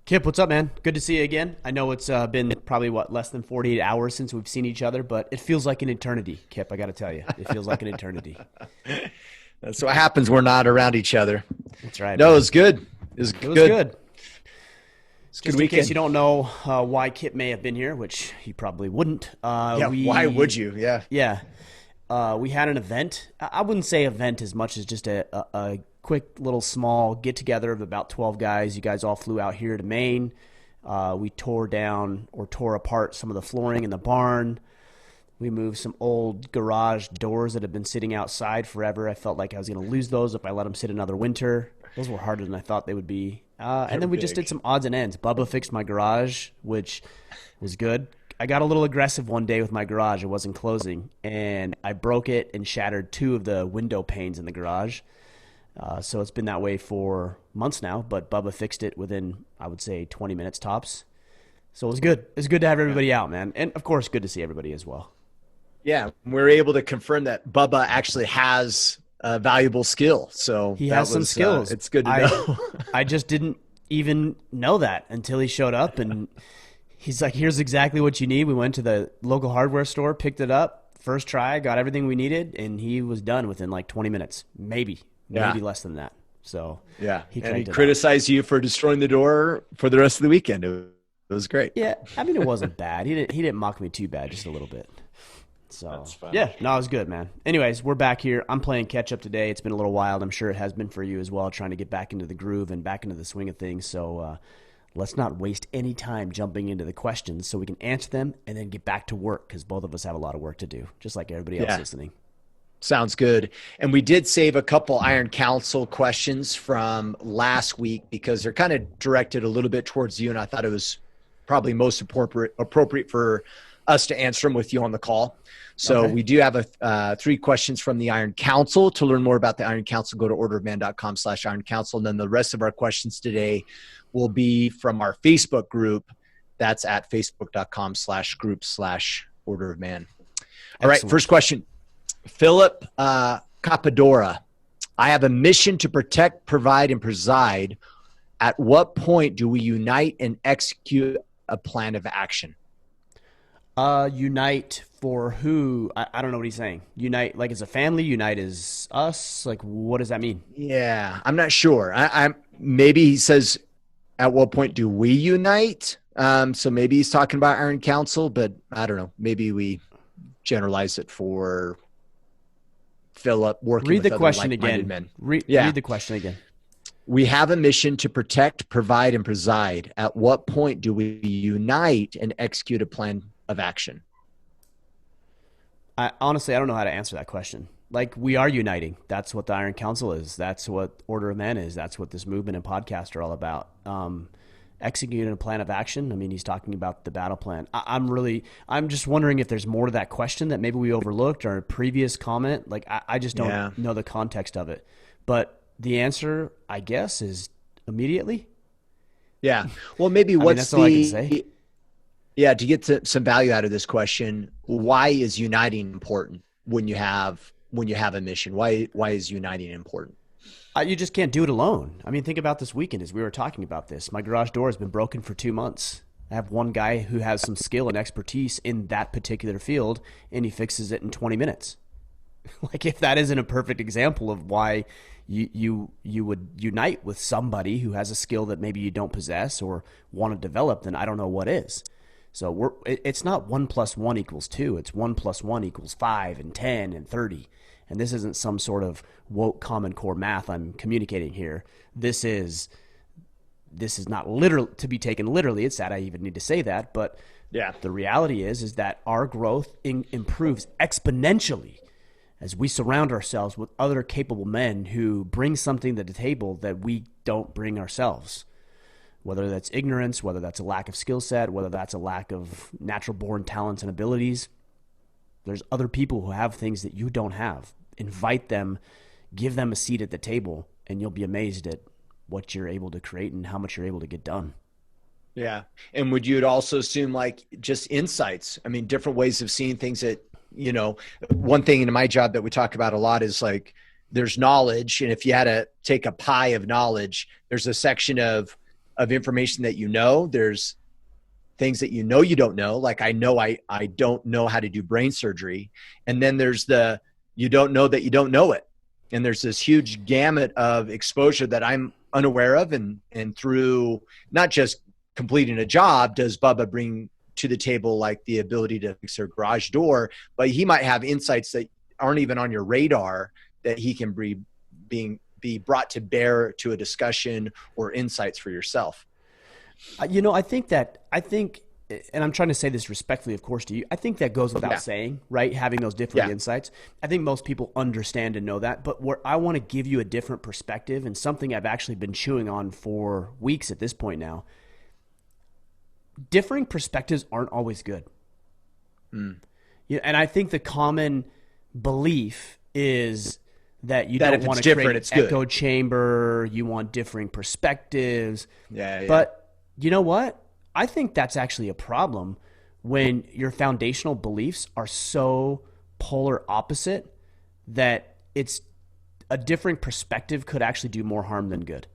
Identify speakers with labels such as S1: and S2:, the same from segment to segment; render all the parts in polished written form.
S1: Kip, what's up, man? Good to see you again. I know it's been probably less than 48 hours since we've seen each other, but it feels like an eternity, Kip. I got to tell you, it feels like an eternity.
S2: That's what happens. We're not around each other.
S1: That's right,
S2: No, it
S1: man.
S2: was good. It was
S1: It was
S2: good.
S1: good.
S2: It's a good
S1: Just in case you
S2: weekend.
S1: don't know why Kip may have been here, which he probably wouldn't.
S2: Yeah. Why would you? Yeah.
S1: Yeah, we had an event. I wouldn't say event as much as just a quick little small get together of about 12 guys. You guys all flew out here to Maine. We tore down or tore apart some of the flooring in the barn. We moved some old garage doors that had been sitting outside forever. I felt like I was going to lose those if I let them sit another winter. Those were harder than I thought they would be. And
S2: They're
S1: then we just did
S2: big.
S1: some odds and ends. Bubba fixed my garage, which was good. I got a little aggressive one day with my garage. It wasn't closing, and I broke it and shattered two of the window panes in the garage. So it's been that way for months now, but Bubba fixed it within, I would say, 20 minutes tops. So it was good. It was good to have everybody out, man. And of course, good to see everybody as well.
S2: Yeah. We're able to confirm that Bubba actually has a valuable skill. So
S1: He
S2: that
S1: has some
S2: was,
S1: skills.
S2: it's good to
S1: I
S2: know.
S1: I just didn't even know that until he showed up and he's like, "Here's exactly what you need." We went to the local hardware store, picked it up, first try, got everything we needed, and he was done within like 20 minutes, maybe
S2: Yeah.
S1: less than that. So
S2: Yeah.
S1: he
S2: And he
S1: cranked it out.
S2: criticized you for destroying the door for the rest of the weekend. It was great.
S1: Yeah, I mean, it wasn't bad. He didn't mock me too bad, just a little bit. So
S2: That's funny.
S1: yeah, no, it was good, man. Anyways, we're back here. I'm playing catch up today. It's been a little wild. I'm sure it has been for you as well, trying to get back into the groove and back into the swing of things. So let's not waste any time jumping into the questions, so we can answer them and then get back to work because both of us have a lot of work to do, just like everybody else
S2: Yeah.
S1: listening.
S2: Sounds good. And we did save a couple Iron Council questions from last week because they're kind of directed a little bit towards you. And I thought it was probably most appropriate for us to answer them with you on the call. So
S1: Okay.
S2: we do have three questions from the Iron Council. To learn more about the Iron Council, go to orderofman.com/Iron Council. And then the rest of our questions today will be from our Facebook group. That's at facebook.com/group/Order of Man. All right.
S1: Excellent.
S2: First question. Philip Capadora. I have a mission to protect, provide, and preside. At what point do we unite and execute a plan of action?
S1: Unite for who? I don't know what he's saying. Unite like as a family. Unite as us. Like, what does that mean?
S2: Yeah, I'm not sure. I'm maybe he says, at what point do we unite? So maybe he's talking about Iron Council, but I don't know. Maybe we generalize it for Philip working
S1: Read
S2: with
S1: the
S2: other
S1: question
S2: like-minded
S1: again.
S2: men.
S1: Read
S2: Yeah.
S1: the question again.
S2: We have a mission to protect, provide, and preside. At what point do we unite and execute a plan of action?
S1: I honestly, I don't know how to answer that question. Like, we are uniting. That's what the Iron Council is. That's what Order of Man is. That's what this movement and podcast are all about. Executing a plan of action. I mean, he's talking about the battle plan. I'm just wondering if there's more to that question that maybe we overlooked or a previous comment. Like, I just don't
S2: Yeah.
S1: know the context of it. But the answer, I guess, is immediately.
S2: Yeah. Well, maybe
S1: I mean,
S2: what's
S1: that's all I can say.
S2: yeah, to get to some value out of this question, why is uniting important when you have a mission? Why is uniting important?
S1: You just can't do it alone. I mean, think about this weekend as we were talking about this. My garage door has been broken for 2 months. I have one guy who has some skill and expertise in that particular field, and he fixes it in 20 minutes. Like, if that isn't a perfect example of why you would unite with somebody who has a skill that maybe you don't possess or want to develop, then I don't know what is. So it's not 1+1 = 2. It's 1+1 = 5 and 10 and 30. And this isn't some sort of woke common core math I'm communicating here. This is not literal to be taken literally. It's sad I even need to say that, but
S2: Yeah.
S1: the reality is that our growth improves exponentially as we surround ourselves with other capable men who bring something to the table that we don't bring ourselves. Whether that's ignorance, whether that's a lack of skill set, whether that's a lack of natural born talents and abilities. There's other people who have things that you don't have. Invite them, give them a seat at the table, and you'll be amazed at what you're able to create and how much you're able to get done.
S2: Yeah. And would you also assume like just insights? I mean, different ways of seeing things that, one thing in my job that we talk about a lot is like there's knowledge. And if you had to take a pie of knowledge, there's a section of of information that you know. There's things that you don't know. Like I know I don't know how to do brain surgery. And then there's the you don't know that you don't know it. And there's this huge gamut of exposure that I'm unaware of. And through not just completing a job, does Bubba bring to the table like the ability to fix their garage door, but he might have insights that aren't even on your radar that he can be brought to bear to a discussion or insights for yourself.
S1: I think, and I'm trying to say this respectfully, of course, to you. I think that goes without saying, right? Having those different insights. I think most people understand and know that. But where I want to give you a different perspective and something I've actually been chewing on for weeks at this point now. Differing perspectives aren't always good. Yeah, and I think the common belief is that you don't want to create an echo chamber. You want differing perspectives. But you know what? I think that's actually a problem when your foundational beliefs are so polar opposite that it's a differing perspective could actually do more harm than good.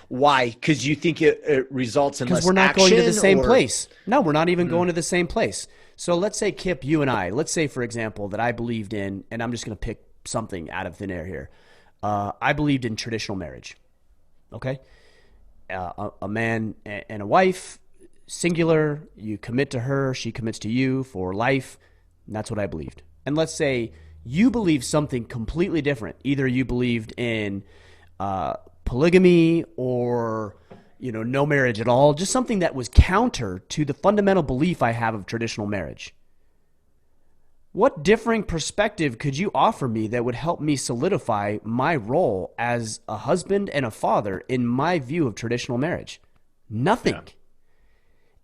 S2: Why? Because you think it results in less action?
S1: Because we're not going to the same place. No, we're not even going to the same place. So let's say, Kip, you and I, let's say, for example, that I believed in, and I'm just going to pick something out of thin air here. I believed in traditional marriage. Okay? A man and a wife, singular, you commit to her, she commits to you for life. And that's what I believed. And let's say you believe something completely different. Either you believed in polygamy or no marriage at all, just something that was counter to the fundamental belief I have of traditional marriage. What differing perspective could you offer me that would help me solidify my role as a husband and a father in my view of traditional marriage? Nothing. Yeah.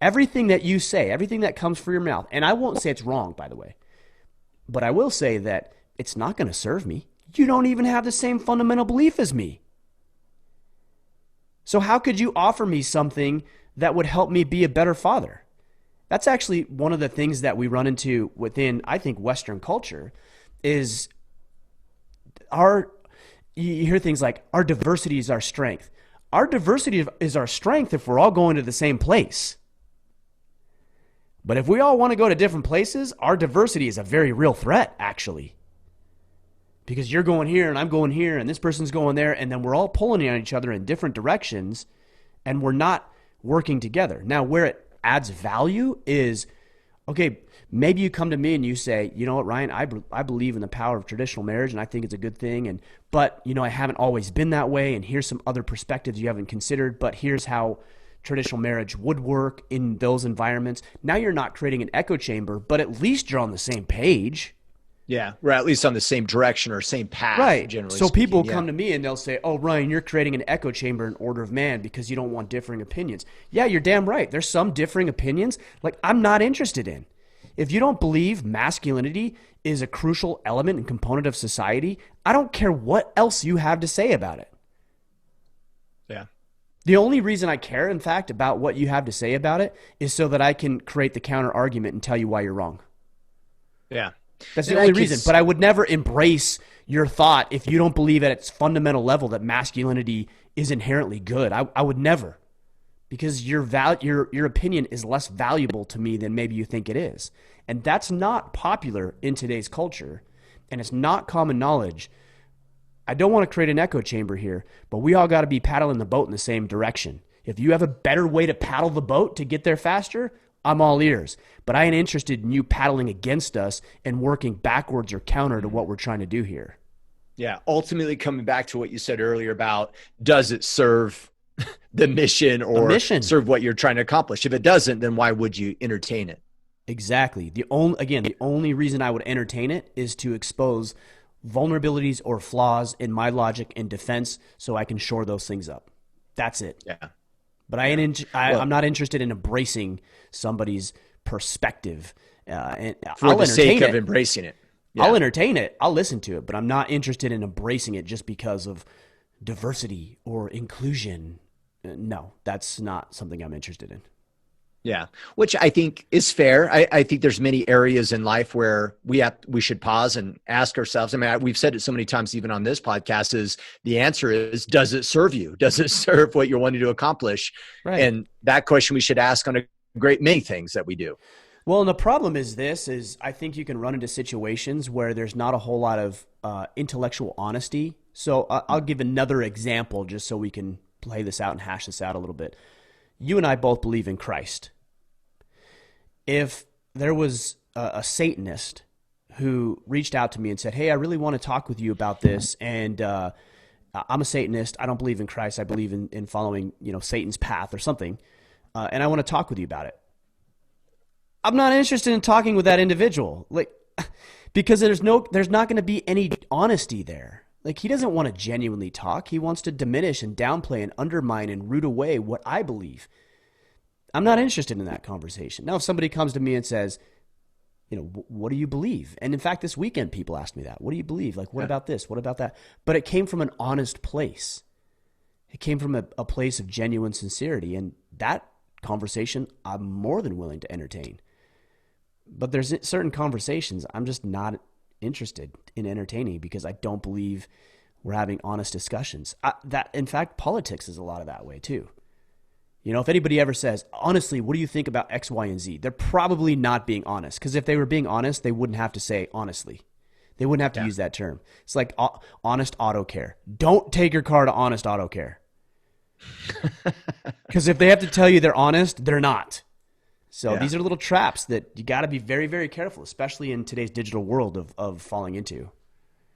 S1: Everything that you say, everything that comes from your mouth, and I won't say it's wrong, by the way, but I will say that it's not going to serve me. You don't even have the same fundamental belief as me. So how could you offer me something that would help me be a better father? That's actually one of the things that we run into within, I think, Western culture is you hear things like our diversity is our strength. Our diversity is our strength if we're all going to the same place. But if we all want to go to different places, our diversity is a very real threat, actually. Because you're going here and I'm going here and this person's going there, and then we're all pulling on each other in different directions and we're not working together. Now, where it adds value is, okay, maybe you come to me and you say, you know what, Ryan, I believe in the power of traditional marriage and I think it's a good thing. But I haven't always been that way. And here's some other perspectives you haven't considered, but here's how traditional marriage would work in those environments. Now you're not creating an echo chamber, but at least you're on the same page.
S2: Yeah, we're at least on the same direction or same path,
S1: right?
S2: Generally
S1: so
S2: speaking.
S1: People come to me and they'll say, oh, Ryan, you're creating an echo chamber in order of man because you don't want differing opinions. Yeah, you're damn right. There's some differing opinions like I'm not interested in. If you don't believe masculinity is a crucial element and component of society, I don't care what else you have to say about it.
S2: Yeah.
S1: The only reason I care, in fact, about what you have to say about it is so that I can create the counter argument and tell you why you're wrong.
S2: Yeah.
S1: That's the only reason. But I would never embrace your thought if you don't believe at its fundamental level that masculinity is inherently good. I would never. Because your opinion is less valuable to me than maybe you think it is. And that's not popular in today's culture. And it's not common knowledge. I don't want to create an echo chamber here, but we all got to be paddling the boat in the same direction. If you have a better way to paddle the boat to get there faster, I'm all ears, but I ain't interested in you paddling against us and working backwards or counter to what we're trying to do here.
S2: Yeah. Ultimately coming back to what you said earlier about, does it serve the mission or serve what you're trying to accomplish? If it doesn't, then why would you entertain it?
S1: Exactly. The only reason I would entertain it is to expose vulnerabilities or flaws in my logic and defense so I can shore those things up. That's it.
S2: Yeah.
S1: But I'm not interested in embracing somebody's perspective. And
S2: for the sake of embracing it.
S1: Yeah. I'll entertain it. I'll listen to it. But I'm not interested in embracing it just because of diversity or inclusion. No, that's not something I'm interested in.
S2: Yeah, which I think is fair. I think there's many areas in life where we should pause and ask ourselves. I mean, we've said it so many times, even on this podcast, is the answer is, does it serve you? Does it serve what you're wanting to accomplish?
S1: Right.
S2: And that question we should ask on a great many things that we do.
S1: Well, and the problem is I think you can run into situations where there's not a whole lot of intellectual honesty. So I'll give another example just so we can play this out and hash this out a little bit. You and I both believe in Christ. If there was a Satanist who reached out to me and said, hey, I really want to talk with you about this, and I'm a Satanist, I don't believe in Christ, I believe in following, Satan's path or something, and I want to talk with you about it, I'm not interested in talking with that individual, because there's not going to be any honesty there. He doesn't want to genuinely talk. He wants to diminish and downplay and undermine and root away what I believe. I'm not interested in that conversation. Now, if somebody comes to me and says, what do you believe? And in fact, this weekend, people asked me that. What do you believe? What about this? What about that? But it came from an honest place. It came from a place of genuine sincerity. And that conversation, I'm more than willing to entertain. But there's certain conversations I'm just not interested in entertaining because I don't believe we're having honest discussions. In fact, politics is a lot of that way too. If anybody ever says, honestly, what do you think about X, Y, and Z? They're probably not being honest, because if they were being honest, they wouldn't have to say honestly. They wouldn't have to use that term. It's like honest auto care. Don't take your car to honest auto care. Because if they have to tell you they're honest, they're not. So these are little traps that you got to be very, very careful, especially in today's digital world of falling into.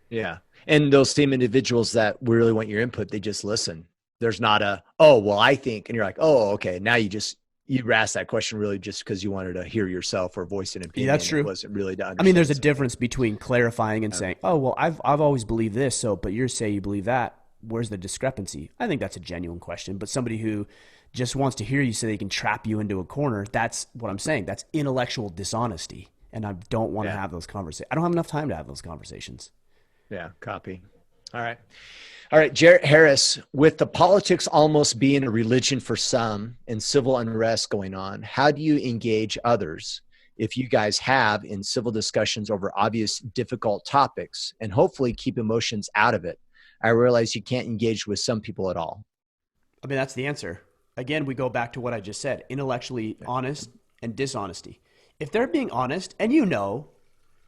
S2: Yeah. And those same individuals that really want your input, they just listen. There's not I think, and you're like, oh, okay. Now you asked that question really just because you wanted to hear yourself or voice an opinion.
S1: Yeah, that's true.
S2: It wasn't really to understand.
S1: I mean, there's a difference between clarifying and saying, oh, well, I've always believed this, but you say you believe that. Where's the discrepancy? I think that's a genuine question. But somebody who just wants to hear you so they can trap you into a corner, that's what I'm saying. That's intellectual dishonesty. And I don't want to have those conversations. I don't have enough time to have those conversations.
S2: Yeah, copy. All right, Jarrett Harris, with the politics almost being a religion for some and civil unrest going on, how do you engage others, if you guys have, in civil discussions over obvious difficult topics, and hopefully keep emotions out of it? I realize you can't engage with some people at all.
S1: I mean, that's the answer. Again, we go back to what I just said, intellectually honest and dishonesty. If they're being honest, and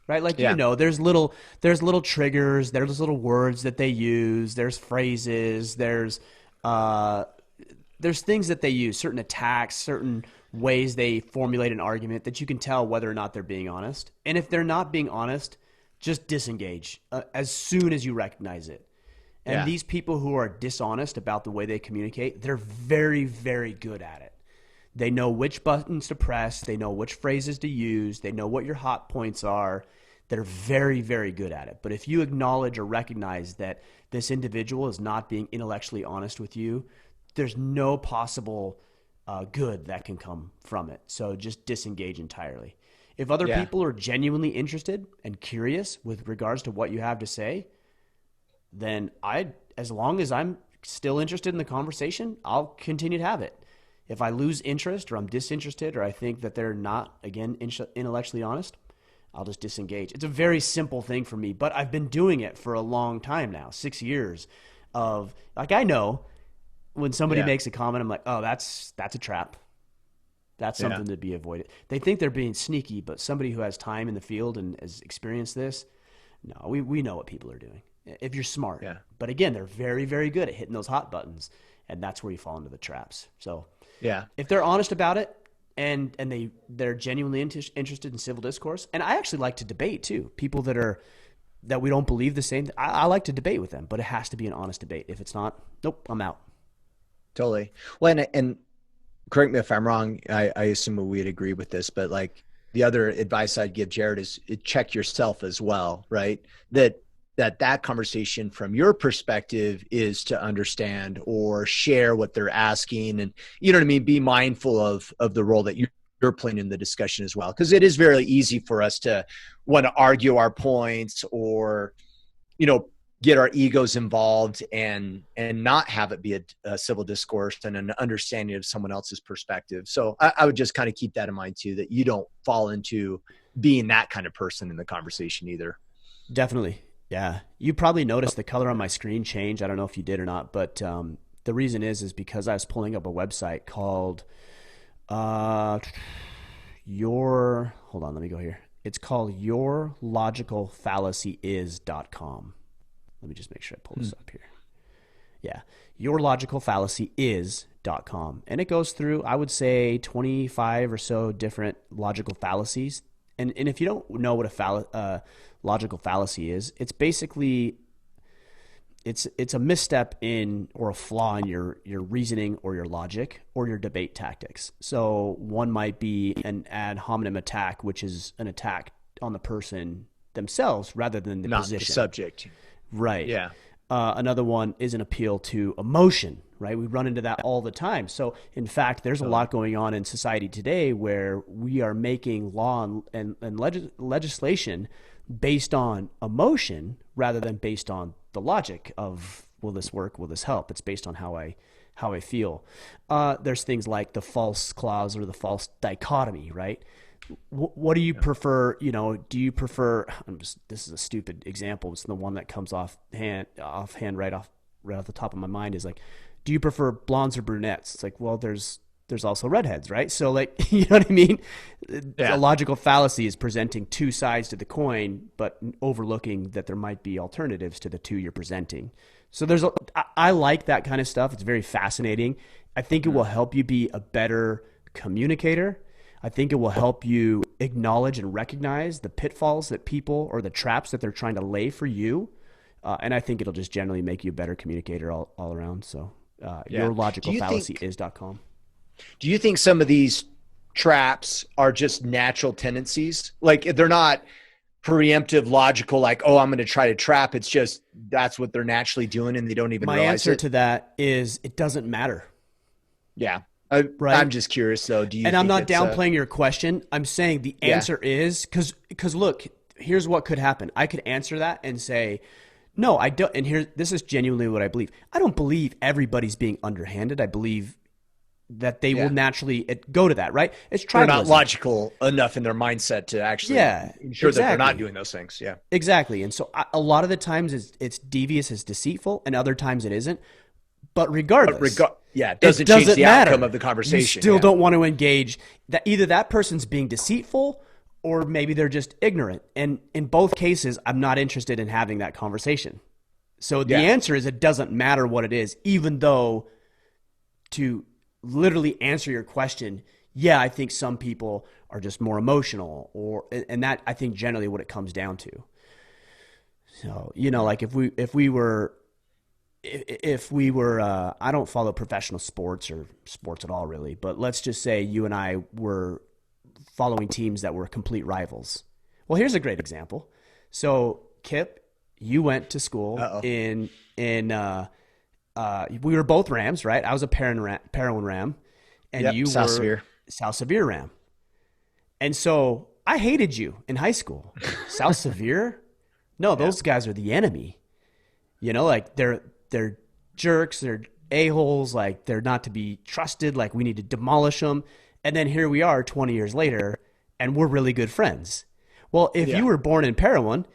S1: right? There's little triggers, there's little words that they use, there's phrases, there's things that they use, certain attacks, certain ways they formulate an argument that you can tell whether or not they're being honest. And if they're not being honest, just disengage as soon as you recognize it. And these people who are dishonest about the way they communicate, they're very, very good at it. They know which buttons to press. They know which phrases to use. They know what your hot points are. They're very, very good at it. But if you acknowledge or recognize that this individual is not being intellectually honest with you, there's no possible good that can come from it. So just disengage entirely. If other people are genuinely interested and curious with regards to what you have to say, then as long as I'm still interested in the conversation, I'll continue to have it. If I lose interest or I'm disinterested or I think that they're not, again, intellectually honest, I'll just disengage. It's a very simple thing for me, but I've been doing it for a long time now, 6 years I know when somebody makes a comment, I'm like, oh, that's a trap. That's something to be avoided. They think they're being sneaky, but somebody who has time in the field and has experienced this, no, we know what people are doing. If you're smart. Yeah. But again, they're very, very good at hitting those hot buttons, and that's where you fall into the traps. So if they're honest about it and they're genuinely interested in civil discourse, and I actually like to debate too. People that we don't believe the same, I like to debate with them, but it has to be an honest debate. If it's not, nope, I'm out.
S2: Totally. Well, and correct me if I'm wrong, I assume we'd agree with this, but the other advice I'd give Jared is check yourself as well, right? That conversation from your perspective is to understand or share what they're asking, and you know what I mean, be mindful of the role that you're playing in the discussion as well, because it is very easy for us to want to argue our points or get our egos involved and not have it be a civil discourse and an understanding of someone else's perspective. So I would just kind of keep that in mind too, that you don't fall into being that kind of person in the conversation either.
S1: Definitely. Yeah. You probably noticed the color on my screen change. I don't know if you did or not, but the reason is because I was pulling up a website called hold on, let me go here. It's called yourlogicalfallacyis.com. Let me just make sure I pull this up here. Yeah. Yourlogicalfallacyis.com. And it goes through, I would say, 25 or so different logical fallacies. And if you don't know what a logical fallacy is, it's basically it's a misstep in or a flaw in your reasoning or your logic or your debate tactics. So one might be an ad hominem attack, which is an attack on the person themselves rather than the
S2: Not
S1: position.
S2: the subject.
S1: Right.
S2: Yeah.
S1: Another one is an appeal to emotion, right? We run into that all the time. So, in fact, there's a lot going on in society today where we are making law and legislation based on emotion rather than based on the logic of, will this work? Will this help? It's based on how I feel. There's things like the false clause or the false dichotomy, right? What do you prefer? Do you prefer? This is a stupid example. It's the one that comes offhand right off the top of my mind is like, do you prefer blondes or brunettes? It's like, well, there's also redheads, right? So like, you know what I mean? Yeah. A logical fallacy is presenting two sides to the coin, but overlooking that there might be alternatives to the two you're presenting. So I like that kind of stuff. It's very fascinating. I think it will help you be a better communicator. I think it will help you acknowledge and recognize the pitfalls that people or the traps that they're trying to lay for you. And I think it'll just generally make you a better communicator all around. So yourlogicalfallacyis.com.
S2: Do you think some of these traps are just natural tendencies? Like they're not preemptive, logical, like, oh, I'm going to try to trap. It's just that's what they're naturally doing and they don't even realize it.
S1: My answer to that is it doesn't matter.
S2: Yeah.
S1: Right?
S2: I'm just curious though. Do you?
S1: And I'm not downplaying your question. I'm saying the answer is because look, here's what could happen. I could answer that and say, no, I don't. And this is genuinely what I believe. I don't believe everybody's being underhanded. I believe that they will naturally go to that, right? It's tribalism.
S2: They're not logical enough in their mindset to actually ensure that they're not doing those things. Yeah,
S1: exactly. And so a lot of the times it's devious, it's deceitful, and other times it isn't. But regardless,
S2: it doesn't change the outcome of the conversation.
S1: You still don't want to engage that either that person's being deceitful or maybe they're just ignorant. And in both cases, I'm not interested in having that conversation. So the answer is it doesn't matter what it is, even though to literally answer your question, I think some people are just more emotional and that I think generally what it comes down to. So, like if we were I don't follow professional sports or sports at all really, but let's just say you and I were following teams that were complete rivals. Well, here's a great example. So Kip, you went to school we were both Rams, right? I was a Parowan Ram and you were South Sevier Ram. And so I hated you in high school. South Sevier? No, those guys are the enemy. Like they're jerks, they're a-holes, like they're not to be trusted, like we need to demolish them. And then here we are 20 years later, and we're really good friends. Well, if you were born in Parowan,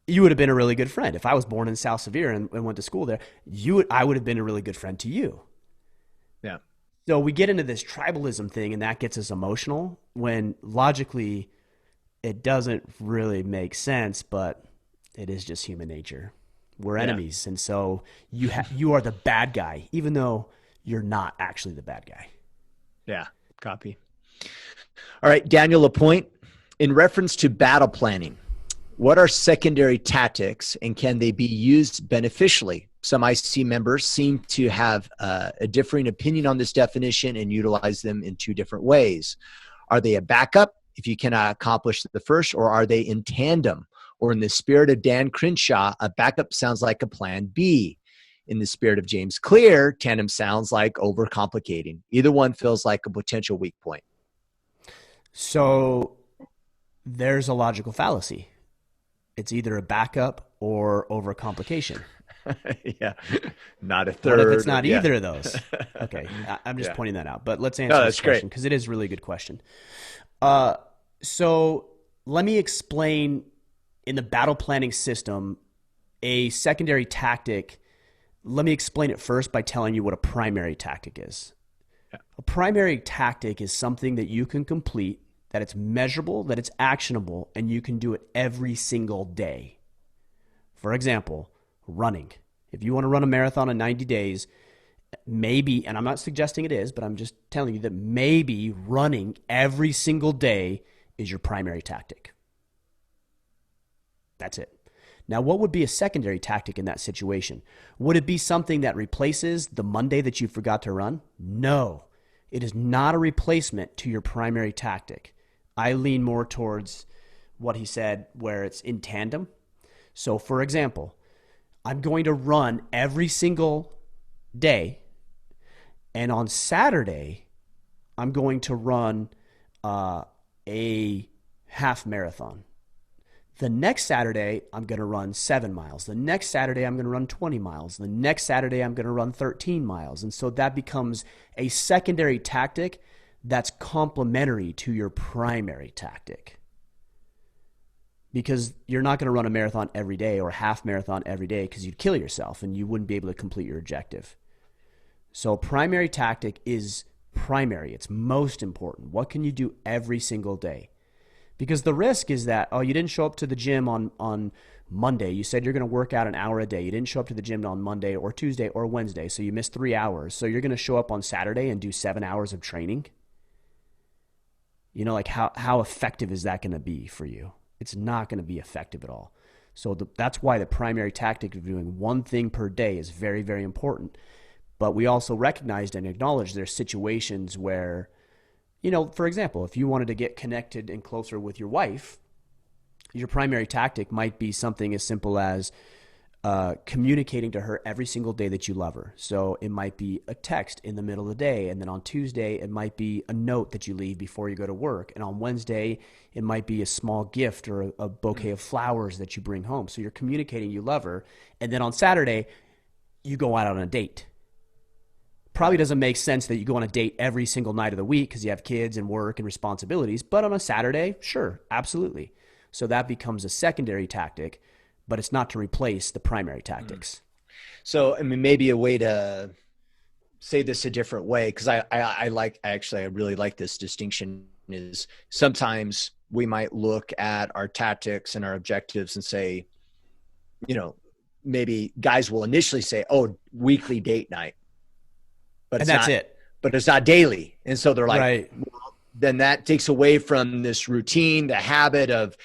S1: you would have been a really good friend. If I was born in South Sevier and went to school there, I would have been a really good friend to you.
S2: Yeah.
S1: So we get into this tribalism thing, and that gets us emotional when logically it doesn't really make sense, but it is just human nature. We're enemies, and so you are the bad guy, even though you're not actually the bad guy.
S2: Yeah, copy. All right, Daniel Lapointe, in reference to battle planning, what are secondary tactics, and can they be used beneficially? Some IC members seem to have a differing opinion on this definition and utilize them in two different ways. Are they a backup if you cannot accomplish the first, or are they in tandem? Or in the spirit of Dan Crenshaw, a backup sounds like a plan B. In the spirit of James Clear, tandem sounds like overcomplicating. Either one feels like a potential weak point.
S1: So there's a logical fallacy. It's either a backup or overcomplication.
S2: Yeah. Not a
S1: What if it's
S2: third.
S1: not
S2: Yeah.
S1: either of those? Okay, I'm just
S2: Yeah.
S1: pointing that out. But let's
S2: No,
S1: answer this
S2: that's great.
S1: question because it is really a good question. Uh, so let me explain in the battle planning system a secondary tactic. Let me explain it first by telling you what a primary tactic is.
S2: Yeah.
S1: A primary tactic is something that you can complete, that it's measurable, that it's actionable, and you can do it every single day. For example, running. If you want to run a marathon in 90 days, maybe, and I'm not suggesting it is, but I'm just telling you that maybe running every single day is your primary tactic. That's it. Now, what would be a secondary tactic in that situation? Would it be something that replaces the Monday that you forgot to run? No, it is not a replacement to your primary tactic. I lean more towards what he said, where it's in tandem. So, for example, I'm going to run every single day, and on Saturday, I'm going to run a half marathon. The next Saturday, I'm going to run 7 miles. The next Saturday, I'm going to run 20 miles. The next Saturday, I'm going to run 13 miles. And so that becomes a secondary tactic that's complementary to your primary tactic. Because you're not going to run a marathon every day or a half marathon every day because you'd kill yourself and you wouldn't be able to complete your objective. So primary tactic is primary. It's most important. What can you do every single day? Because the risk is that, oh, you didn't show up to the gym on Monday. You said you're going to work out an hour a day. You didn't show up to the gym on Monday or Tuesday or Wednesday, so you missed 3 hours. So you're going to show up on Saturday and do 7 hours of training? You know, like how effective is that going to be for you? It's not going to be effective at all. So that's why the primary tactic of doing one thing per day is very, very important. But we also recognized and acknowledged there's situations where, you know, for example, if you wanted to get connected and closer with your wife, your primary tactic might be something as simple as communicating to her every single day that you love her. So it might be a text in the middle of the day, and then on Tuesday, it might be a note that you leave before you go to work. And on Wednesday, it might be a small gift or a bouquet of flowers that you bring home. So you're communicating you love her. And then on Saturday, you go out on a date. Probably doesn't make sense that you go on a date every single night of the week because you have kids and work and responsibilities. But on a Saturday, sure, absolutely. So that becomes a secondary tactic, but it's not to replace the primary tactics.
S2: So, I mean, maybe a way to say this a different way, because I really like this distinction, is sometimes we might look at our tactics and our objectives and say, you know, maybe guys will initially say, oh, weekly date night. But
S1: And that's it.
S2: But it's not daily. And so they're like,
S1: right.
S2: well, then that takes away from this routine, the habit of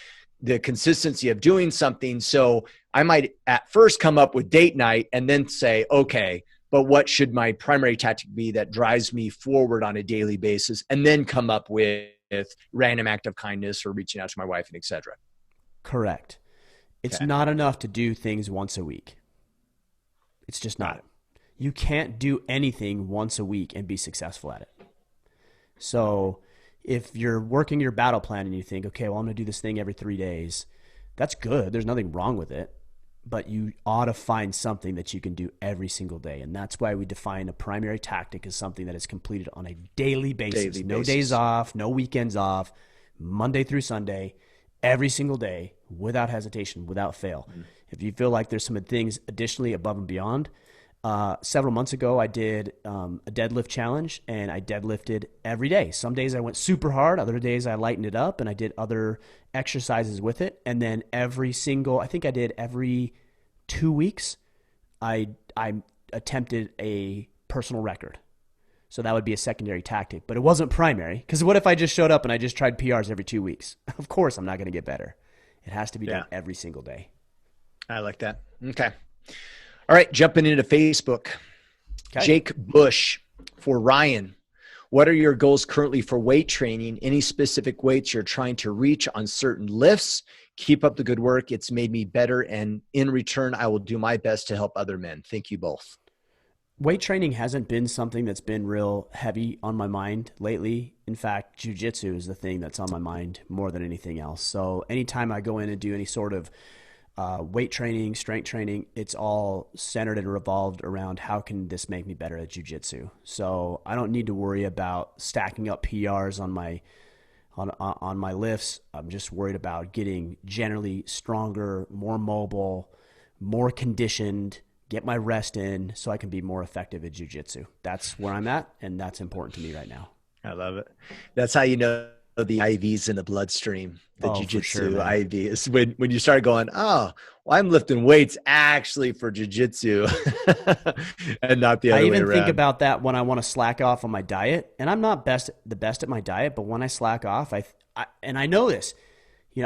S2: the consistency of doing something. So I might at first come up with date night and then say, okay, but what should my primary tactic be that drives me forward on a daily basis? And then come up with random act of kindness or reaching out to my wife and et cetera.
S1: Correct. It's
S2: Okay.
S1: not enough to do things once a week. It's just not. You can't do anything once a week and be successful at it. So if you're working your battle plan and you think, okay, well, I'm going to do this thing every 3 days, that's good. There's nothing wrong with it. But you ought to find something that you can do every single day. And that's why we define a primary tactic as something that is completed on a daily basis. No days off, no weekends off, Monday through Sunday, every single day, without hesitation, without fail. Mm-hmm. If you feel like there's some things additionally above and beyond, several months ago, I did a deadlift challenge, and I deadlifted every day. Some days I went super hard. Other days I lightened it up, and I did other exercises with it. And then I think I did every 2 weeks, I attempted a personal record. So that would be a secondary tactic. But it wasn't primary, because what if I just showed up and I just tried PRs every 2 weeks? Of course I'm not going to get better. It has to be done every single day.
S2: I like that. Okay. All right, jumping into Facebook. Okay. Jake Bush for Ryan. What are your goals currently for weight training? Any specific weights you're trying to reach on certain lifts? Keep up the good work. It's made me better, and in return, I will do my best to help other men. Thank you both.
S1: Weight training hasn't been something that's been real heavy on my mind lately. In fact, jiu-jitsu is the thing that's on my mind more than anything else. So anytime I go in and do any sort of weight training, strength training, it's all centered and revolved around how can this make me better at jiu-jitsu. So I don't need to worry about stacking up PRs on my lifts. I'm just worried about getting generally stronger, more mobile, more conditioned, get my rest in so I can be more effective at jiu-jitsu. That's where I'm at, and that's important to me right now.
S2: I love it. That's how you know the IVs in the bloodstream, the jiu-jitsu
S1: sure,
S2: IV is when you start going, oh, well, I'm lifting weights actually for jiu-jitsu and not the other way around.
S1: I even think about that when I want to slack off on my diet, and I'm not the best at my diet, but when I slack off, and I know this,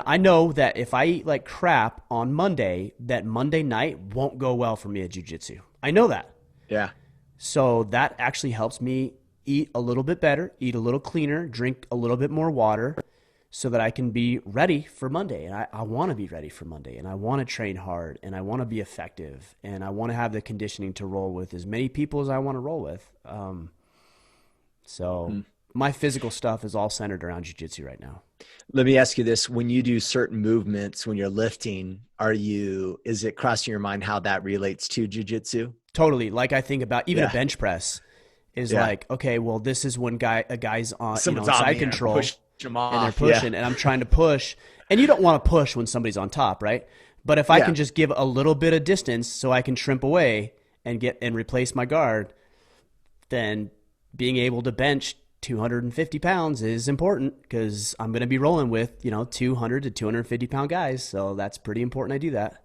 S1: I know that if I eat like crap on Monday, that Monday night won't go well for me at jiu-jitsu. I know that.
S2: Yeah.
S1: So that actually helps me eat a little bit better, eat a little cleaner, drink a little bit more water so that I can be ready for Monday. And I want to be ready for Monday, and I want to train hard, and I want to be effective, and I want to have the conditioning to roll with as many people as I want to roll with. My physical stuff is all centered around jiu-jitsu right now.
S2: Let me ask you this. When you do certain movements, when you're lifting, is it crossing your mind how that relates to jiu-jitsu?
S1: Totally. Like I think about even a bench press is like, okay, well, this is when a guy's on, side control and they're pushing and I'm trying to push, and you don't want to push when somebody's on top, right? But if I can just give a little bit of distance so I can shrimp away and replace my guard, then being able to bench 250 pounds is important because I'm going to be rolling with, 200 to 250 pound guys. So that's pretty important. I do that.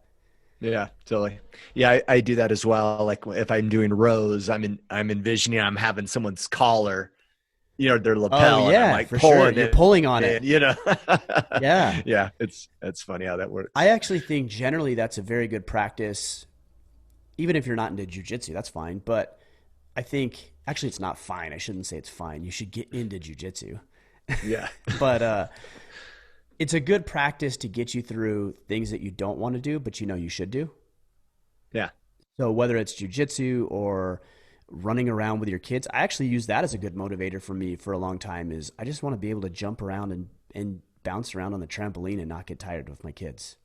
S2: Yeah, totally. Yeah, I do that as well. Like if I'm doing rows, I'm envisioning I'm having someone's collar, their lapel.
S1: Oh yeah,
S2: and I'm like
S1: for sure. You're pulling on it.
S2: Yeah. Yeah. It's funny how that works.
S1: I actually think generally that's a very good practice. Even if you're not into jiu-jitsu, that's fine. But I think actually it's not fine. I shouldn't say it's fine. You should get into jiu-jitsu.
S2: Yeah.
S1: But it's a good practice to get you through things that you don't want to do, but you should do.
S2: Yeah.
S1: So whether it's jiu-jitsu or running around with your kids, I actually use that as a good motivator for me for a long time. Is I just want to be able to jump around and bounce around on the trampoline and not get tired with my kids.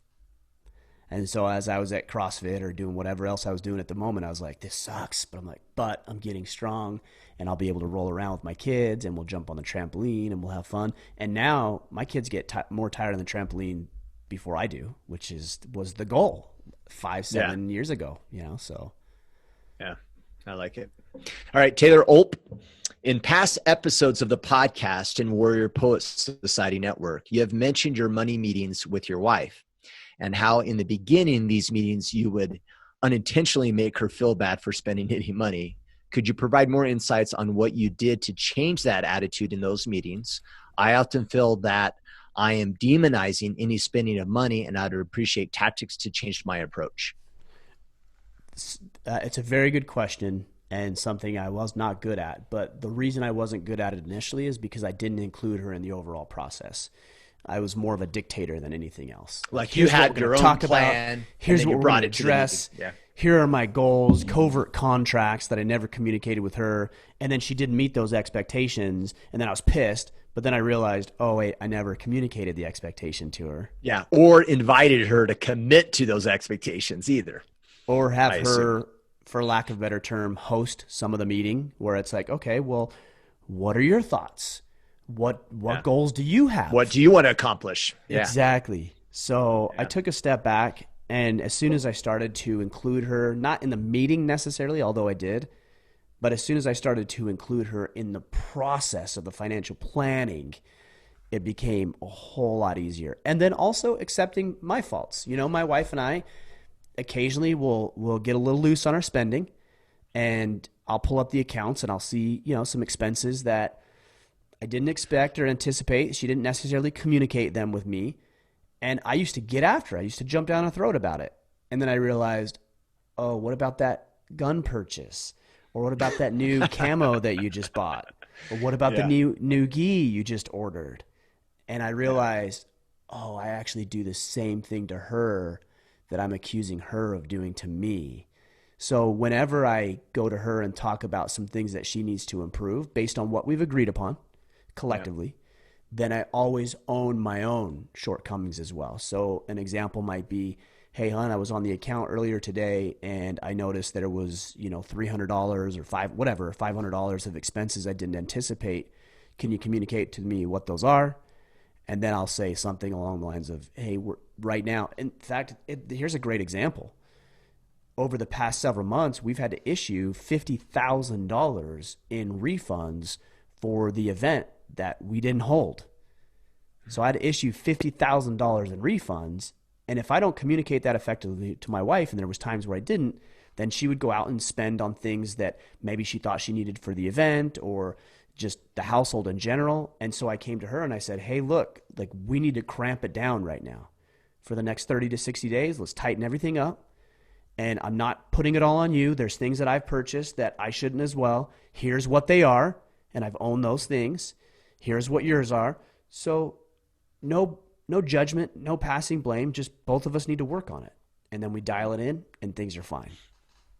S1: And so as I was at CrossFit or doing whatever else I was doing at the moment, I was like, this sucks. But I'm getting strong and I'll be able to roll around with my kids and we'll jump on the trampoline and we'll have fun. And now my kids get more tired on the trampoline before I do, which was the goal 5-7 years ago, so.
S2: Yeah, I like it. All right, Taylor Olp. In past episodes of the podcast and Warrior Poets Society Network, you have mentioned your money meetings with your wife, and how in the beginning, these meetings, you would unintentionally make her feel bad for spending any money. Could you provide more insights on what you did to change that attitude in those meetings? I often feel that I am demonizing any spending of money, and I would appreciate tactics to change my approach.
S1: It's a very good question and something I was not good at. But the reason I wasn't good at it initially is because I didn't include her in the overall process. I was more of a dictator than anything else.
S2: Like you had your own plan.
S1: Here's what we're going to address. Here are my goals, covert contracts that I never communicated with her. And then she didn't meet those expectations. And then I was pissed. But then I realized, oh, wait, I never communicated the expectation to her.
S2: Yeah. Or invited her to commit to those expectations either.
S1: Or have her, for lack of a better term, host some of the meeting where it's like, okay, well, what are your thoughts? What goals do you have?
S2: What do you want to accomplish?
S1: Yeah. Exactly. So I took a step back, and as soon as I started to include her, not in the meeting necessarily, although I did, but as soon as I started to include her in the process of the financial planning, it became a whole lot easier. And then also accepting my faults. My wife and I occasionally will get a little loose on our spending, and I'll pull up the accounts and I'll see, some expenses that I didn't expect or anticipate. She didn't necessarily communicate them with me. And I used to get after her. I used to jump down her throat about it. And then I realized, oh, what about that gun purchase? Or what about that new camo that you just bought? Or what about the new gi you just ordered? And I realized, oh, I actually do the same thing to her that I'm accusing her of doing to me. So whenever I go to her and talk about some things that she needs to improve based on what we've agreed upon collectively, then I always own my own shortcomings as well. So an example might be, hey, hon, I was on the account earlier today and I noticed there was, $300 or $500 of expenses I didn't anticipate. Can you communicate to me what those are? And then I'll say something along the lines of, hey, we're right now. In fact, here's a great example. Over the past several months, we've had to issue $50,000 in refunds for the event that we didn't hold. So I had to issue $50,000 in refunds. And if I don't communicate that effectively to my wife, and there was times where I didn't, then she would go out and spend on things that maybe she thought she needed for the event or just the household in general. And so I came to her and I said, hey, look, like we need to cramp it down right now. For the next 30 to 60 days, let's tighten everything up. And I'm not putting it all on you. There's things that I've purchased that I shouldn't as well. Here's what they are. And I've owned those things. Here's what yours are. So no judgment, no passing blame. Just both of us need to work on it. And then we dial it in and things are fine.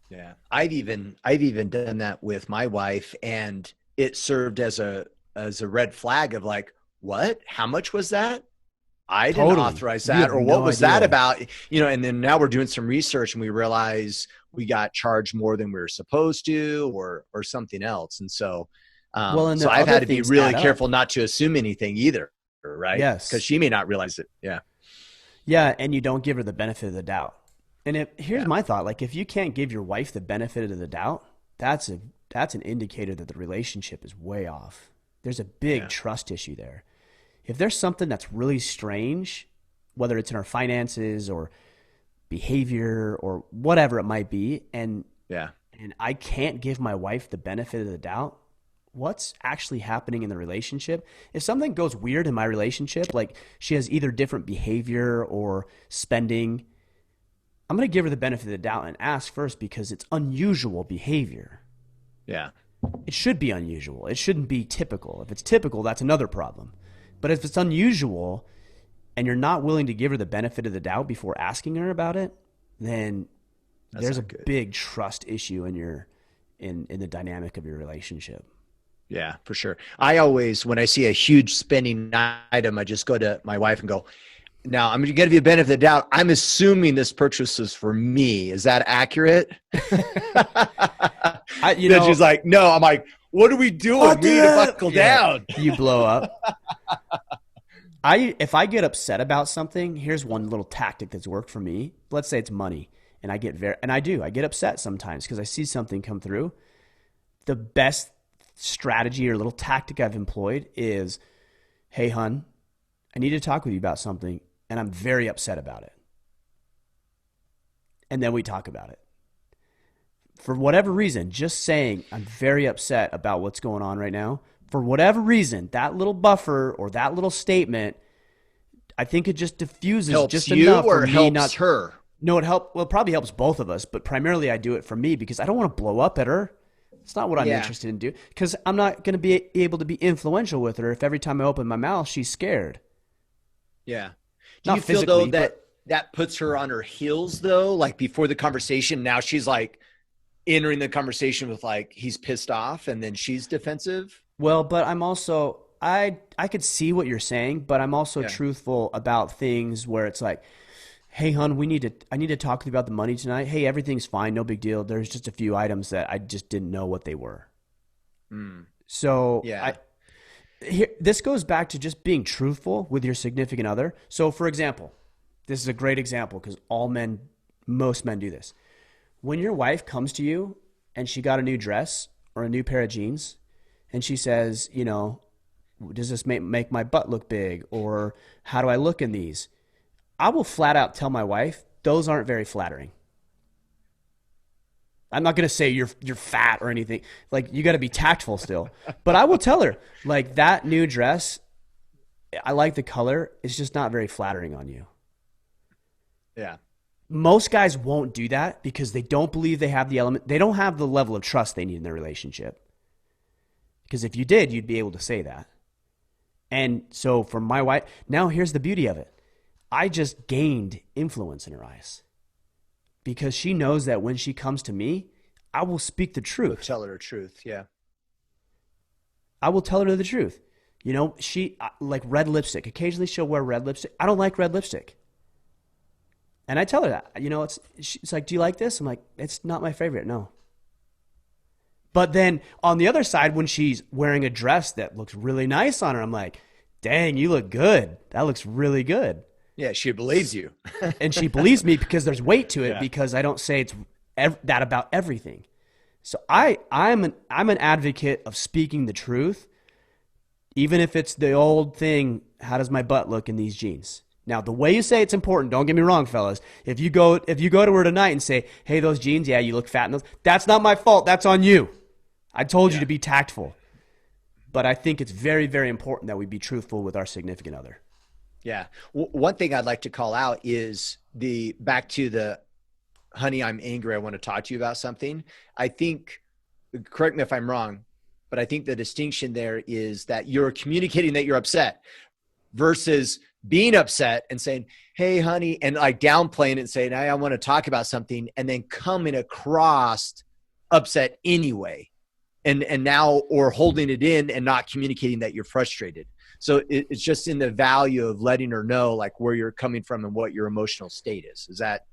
S2: Yeah. I've even done that with my wife, and it served as a red flag of like, what? How much was that? I didn't authorize that, or what was that about? And then now we're doing some research and we realize we got charged more than we were supposed to, or something else. And so, so I've had to be really careful not to assume anything either. Right.
S1: Yes.
S2: Because she may not realize it. Yeah.
S1: Yeah. And you don't give her the benefit of the doubt. And here's my thought. Like if you can't give your wife the benefit of the doubt, that's an indicator that the relationship is way off. There's a big trust issue there. If there's something that's really strange, whether it's in our finances or behavior or whatever it might be, and I can't give my wife the benefit of the doubt, what's actually happening in the relationship? If something goes weird in my relationship, like she has either different behavior or spending, I'm going to give her the benefit of the doubt and ask first because it's unusual behavior.
S2: Yeah.
S1: It should be unusual. It shouldn't be typical. If it's typical, that's another problem. But if it's unusual and you're not willing to give her the benefit of the doubt before asking her about it, then there's a big trust issue in the dynamic of your relationship.
S2: Yeah, for sure. I always, when I see a huge spending item, I just go to my wife and go, now I'm going to give you the benefit of the doubt. I'm assuming this purchase is for me. Is that accurate? She's like, no. I'm like, what are we doing? We need to buckle down.
S1: You blow up. If I get upset about something, here's one little tactic that's worked for me. Let's say it's money, and I get upset sometimes because I see something come through. The best strategy or little tactic I've employed is, hey, hun, I need to talk with you about something, and I'm very upset about it. And then we talk about it. For whatever reason, just saying I'm very upset about what's going on right now, for whatever reason, that little buffer or that little statement, I think it just diffuses
S2: helps
S1: just
S2: you
S1: enough
S2: or
S1: for me
S2: helps
S1: not
S2: her.
S1: No, it probably helps both of us, but primarily I do it for me because I don't want to blow up at her. It's not what I'm interested in doing because I'm not going to be able to be influential with her if every time I open my mouth she's scared.
S2: Yeah. Do you feel though that puts her on her heels though? Like before the conversation, now she's like entering the conversation with like he's pissed off and then she's defensive?
S1: Well, but I'm also I could see what you're saying, but I'm also truthful about things where it's like, hey, hon, I need to talk with you about the money tonight. Hey, everything's fine. No big deal. There's just a few items that I just didn't know what they were. So this goes back to just being truthful with your significant other. So for example, this is a great example because most men do this. When your wife comes to you and she got a new dress or a new pair of jeans and she says, does this make my butt look big? Or how do I look in these? I will flat out tell my wife, those aren't very flattering. I'm not going to say you're fat or anything. Like, you got to be tactful still. But I will tell her, like, that new dress, I like the color. It's just not very flattering on you.
S2: Yeah.
S1: Most guys won't do that because they don't believe they have they don't have the level of trust they need in their relationship. Because if you did, you'd be able to say that. And so for my wife, now here's the beauty of it. I just gained influence in her eyes because she knows that when she comes to me, I will speak the truth.
S2: You'll tell her the truth. Yeah.
S1: I will tell her the truth. She like red lipstick. Occasionally she'll wear red lipstick. I don't like red lipstick. And I tell her that, she's like, do you like this? I'm like, it's not my favorite. No. But then on the other side, when she's wearing a dress that looks really nice on her, I'm like, dang, you look good. That looks really good.
S2: Yeah, she believes you.
S1: And she believes me because there's weight to it,
S2: Yeah.
S1: because I don't say it's that about everything. So I'm an advocate of speaking the truth, even if it's the old thing, how does my butt look in these jeans? Now, the way you say it's important, don't get me wrong, fellas. If you go to her tonight and say, hey, those jeans, yeah, you look fat in those, that's not my fault. That's on you. I told you to be tactful. But I think it's very, very important that we be truthful with our significant other.
S2: Yeah. One thing I'd like to call out is back to the, honey, I'm angry, I want to talk to you about something. I think, correct me if I'm wrong, but I think the distinction there is that you're communicating that you're upset versus being upset and saying, hey, honey, and like downplaying it and saying, hey, I want to talk about something, and then coming across upset anyway. And now, or holding it in and not communicating that you're frustrated. So it's just in the value of letting her know like where you're coming from and what your emotional state is. Is that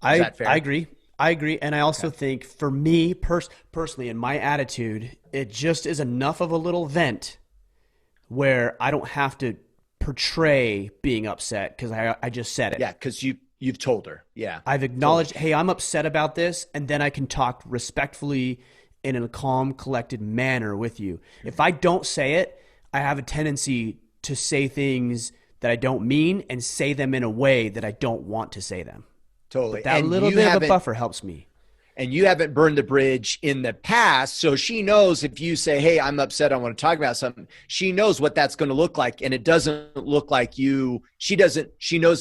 S2: fair?
S1: I agree. And I also think for me personally, in my attitude, it just is enough of a little vent where I don't have to portray being upset because I just said it.
S2: Yeah, because you've told her. Yeah.
S1: I've acknowledged, hey, I'm upset about this, and then I can talk respectfully in a calm, collected manner with you. If I don't say it, I have a tendency to say things that I don't mean and say them in a way that I don't want to say them.
S2: Totally.
S1: But that little bit of a buffer helps me.
S2: And you haven't burned the bridge in the past. So she knows if you say, hey, I'm upset, I want to talk about something, she knows what that's going to look like. And it doesn't look like she knows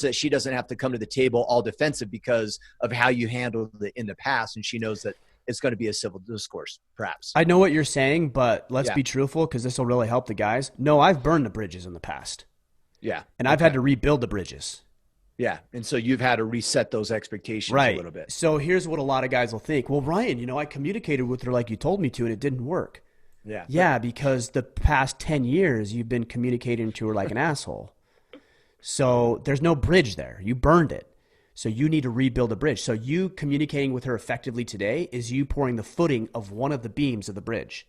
S2: that she doesn't have to come to the table all defensive because of how you handled it in the past. And she knows that it's going to be a civil discourse, perhaps.
S1: I know what you're saying, but let's be truthful because this will really help the guys. No, I've burned the bridges in the past.
S2: Yeah.
S1: And I've had to rebuild the bridges.
S2: Yeah. And so you've had to reset those expectations a little bit.
S1: So here's what a lot of guys will think. Well, Ryan, I communicated with her like you told me to, and it didn't work.
S2: Yeah.
S1: Yeah, because the past 10 years, you've been communicating to her like an asshole. So there's no bridge there. You burned it. So you need to rebuild a bridge. So you communicating with her effectively today is you pouring the footing of one of the beams of the bridge.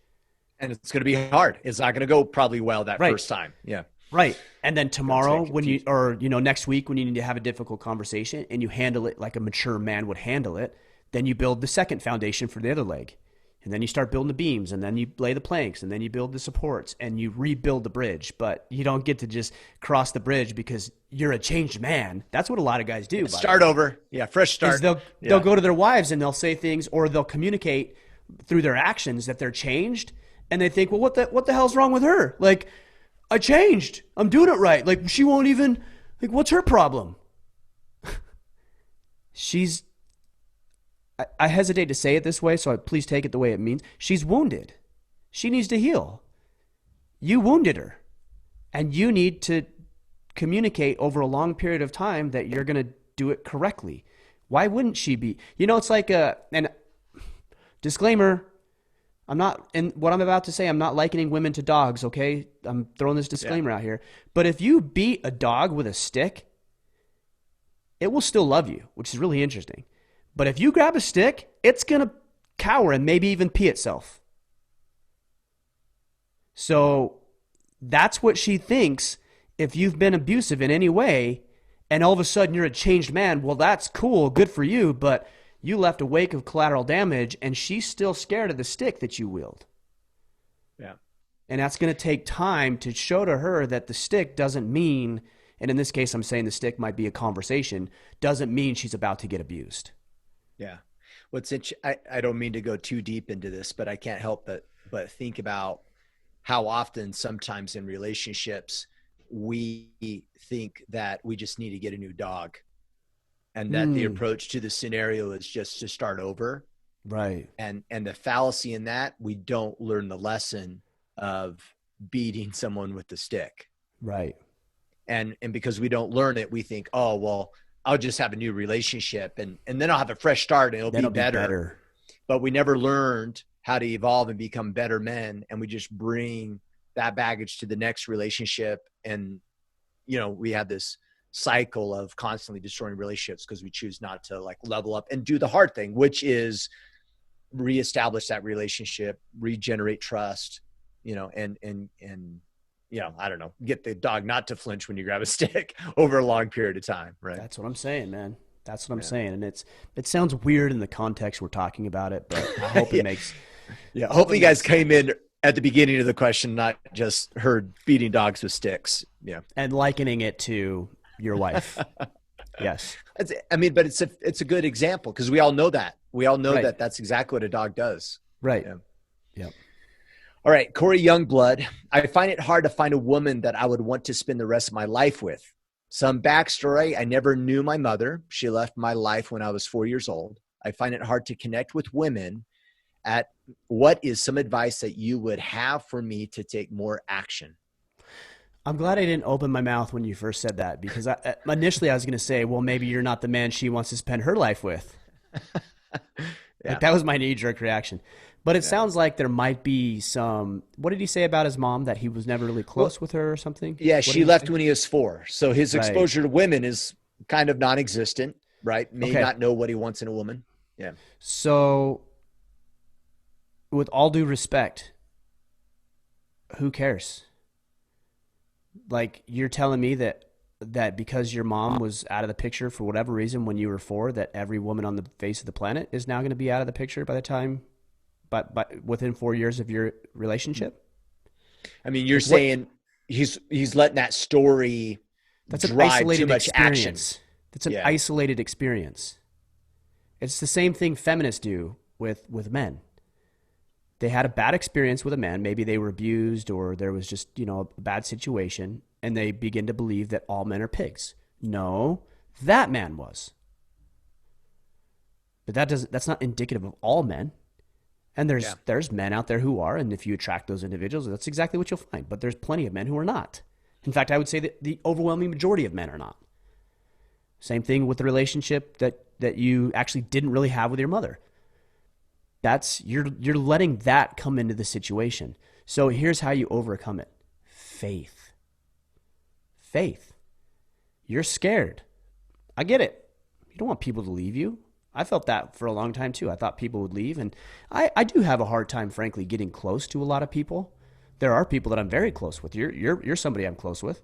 S2: And it's going to be hard. It's not going to go probably well that first time. Yeah.
S1: Right. And then tomorrow next week when you need to have a difficult conversation and you handle it like a mature man would handle it, then you build the second foundation for the other leg. And then you start building the beams, and then you lay the planks, and then you build the supports, and you rebuild the bridge. But you don't get to just cross the bridge because you're a changed man. That's what a lot of guys do.
S2: Start over. Yeah, fresh start.
S1: They'll go to their wives and they'll say things, or they'll communicate through their actions that they're changed, and they think, well, what the hell's wrong with her? Like, I changed. I'm doing it right. Like, she won't even, like, what's her problem? I hesitate to say it this way, so please take it the way it means. She's wounded. She needs to heal. You wounded her. And you need to communicate over a long period of time that you're going to do it correctly. Why wouldn't she be? It's like and disclaimer, what I'm about to say, I'm not likening women to dogs, okay? I'm throwing this disclaimer out here. But if you beat a dog with a stick, it will still love you, which is really interesting. But if you grab a stick, it's going to cower and maybe even pee itself. So that's what she thinks if you've been abusive in any way and all of a sudden you're a changed man. Well, that's cool. Good for you. But you left a wake of collateral damage and she's still scared of the stick that you wield.
S2: Yeah.
S1: And that's going to take time to show to her that the stick doesn't mean, and in this case, I'm saying the stick might be a conversation, doesn't mean she's about to get abused.
S2: Yeah. I don't mean to go too deep into this, but I can't help but think about how often sometimes in relationships we think that we just need to get a new dog and that the approach to the scenario is just to start over.
S1: Right.
S2: And the fallacy in that, we don't learn the lesson of beating someone with the stick.
S1: Right.
S2: And because we don't learn it, we think, oh, well, I'll just have a new relationship and then I'll have a fresh start and it'll be better. But we never learned how to evolve and become better men. And we just bring that baggage to the next relationship. And, we have this cycle of constantly destroying relationships because we choose not to like level up and do the hard thing, which is reestablish that relationship, regenerate trust, and I don't know, get the dog not to flinch when you grab a stick over a long period of time. Right.
S1: That's what I'm saying, man. That's what I'm
S2: Yeah.
S1: saying. And it sounds weird in the context we're talking about it, but I hope it
S2: Yeah.
S1: makes,
S2: Yeah.
S1: I hope it
S2: Hopefully you guys
S1: makes
S2: came in at the beginning of the question, not just heard beating dogs with sticks. Yeah.
S1: and likening it to your wife. Yes.
S2: But it's a good example because we all know that. We all know
S1: Right.
S2: that that's exactly what a dog does.
S1: Right.
S2: Yeah.
S1: Yep.
S2: All right. Corey Youngblood. I find it hard to find a woman that I would want to spend the rest of my life with. Some backstory. I never knew my mother. She left my life when I was 4 years old. I find it hard to connect with women. At what is some advice that you would have for me to take more action?
S1: I'm glad I didn't open my mouth when you first said that because initially I was going to say, well, maybe you're not the man she wants to spend her life with.
S2: Yeah.
S1: Like that was my knee-jerk reaction. But it
S2: Yeah.
S1: sounds like there might be some. What did he say about his mom? That he was never really close with her or something?
S2: Yeah,
S1: What did
S2: she
S1: he
S2: left
S1: say?
S2: when he was 4. So his
S1: Right.
S2: exposure to women is kind of non-existent, right? May
S1: Okay.
S2: not know what he wants in a woman. Yeah.
S1: So, with all due respect, who cares? Like you're telling me that because your mom was out of the picture for whatever reason when you were 4, that every woman on the face of the planet is now going to be out of the picture by the time, but within 4 years of your relationship.
S2: I mean, you're
S1: Like what?
S2: saying he's letting that story
S1: That's an
S2: drive too
S1: isolated
S2: much action.
S1: experience. That's an
S2: Yeah.
S1: isolated experience. It's the same thing feminists do with men. They had a bad experience with a man. Maybe they were abused or there was just, a bad situation. And they begin to believe that all men are pigs. No, that man was. But that's not indicative of all men. And
S2: Yeah.
S1: there's men out there who are. And if you attract those individuals, that's exactly what you'll find. But there's plenty of men who are not. In fact, I would say that the overwhelming majority of men are not. Same thing with the relationship that you actually didn't really have with your mother. That's you're letting that come into the situation. So here's how you overcome it. Faith. Faith. You're scared. I get it. You don't want people to leave you. I felt that for a long time too. I thought people would leave. And I do have a hard time, frankly, getting close to a lot of people. There are people that I'm very close with. You're somebody I'm close with.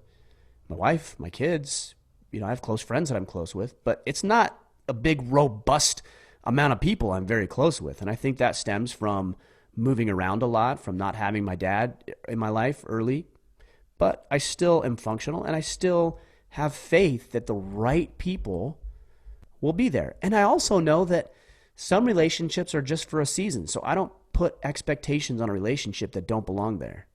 S1: My wife, my kids, I have close friends that I'm close with, but it's not a big, robust amount of people I'm very close with. And I think that stems from moving around a lot, from not having my dad in my life early. But I still am functional and I still have faith that the right people will be there. And I also know that some relationships are just for a season. So I don't put expectations on a relationship that don't belong there.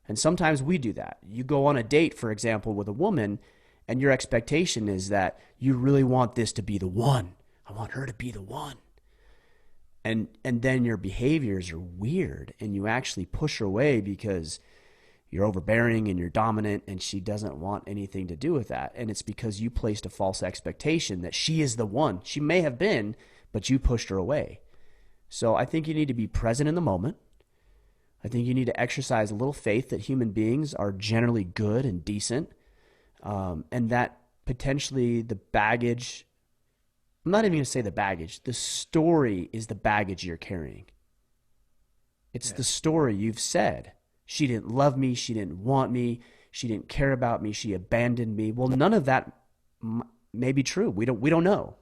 S1: And sometimes we do that. You go on a date, for example, with a woman, and your expectation is that you really want this to be the one. I want her to be the one. And then your behaviors are weird and you actually push her away because you're overbearing and you're dominant and she doesn't want anything to do with that. And it's because you placed a false expectation that she is the one. She may have been, but you pushed her away. So I think you need to be present in the moment. I think you need to exercise a little faith that human beings are generally good and decent, and that potentially the baggage, I'm not even going to say the baggage, the story is the baggage you're carrying. It's the story you've said. She didn't love me. She didn't want me. She didn't care about me. She abandoned me. Well, none of that may be true. We don't know.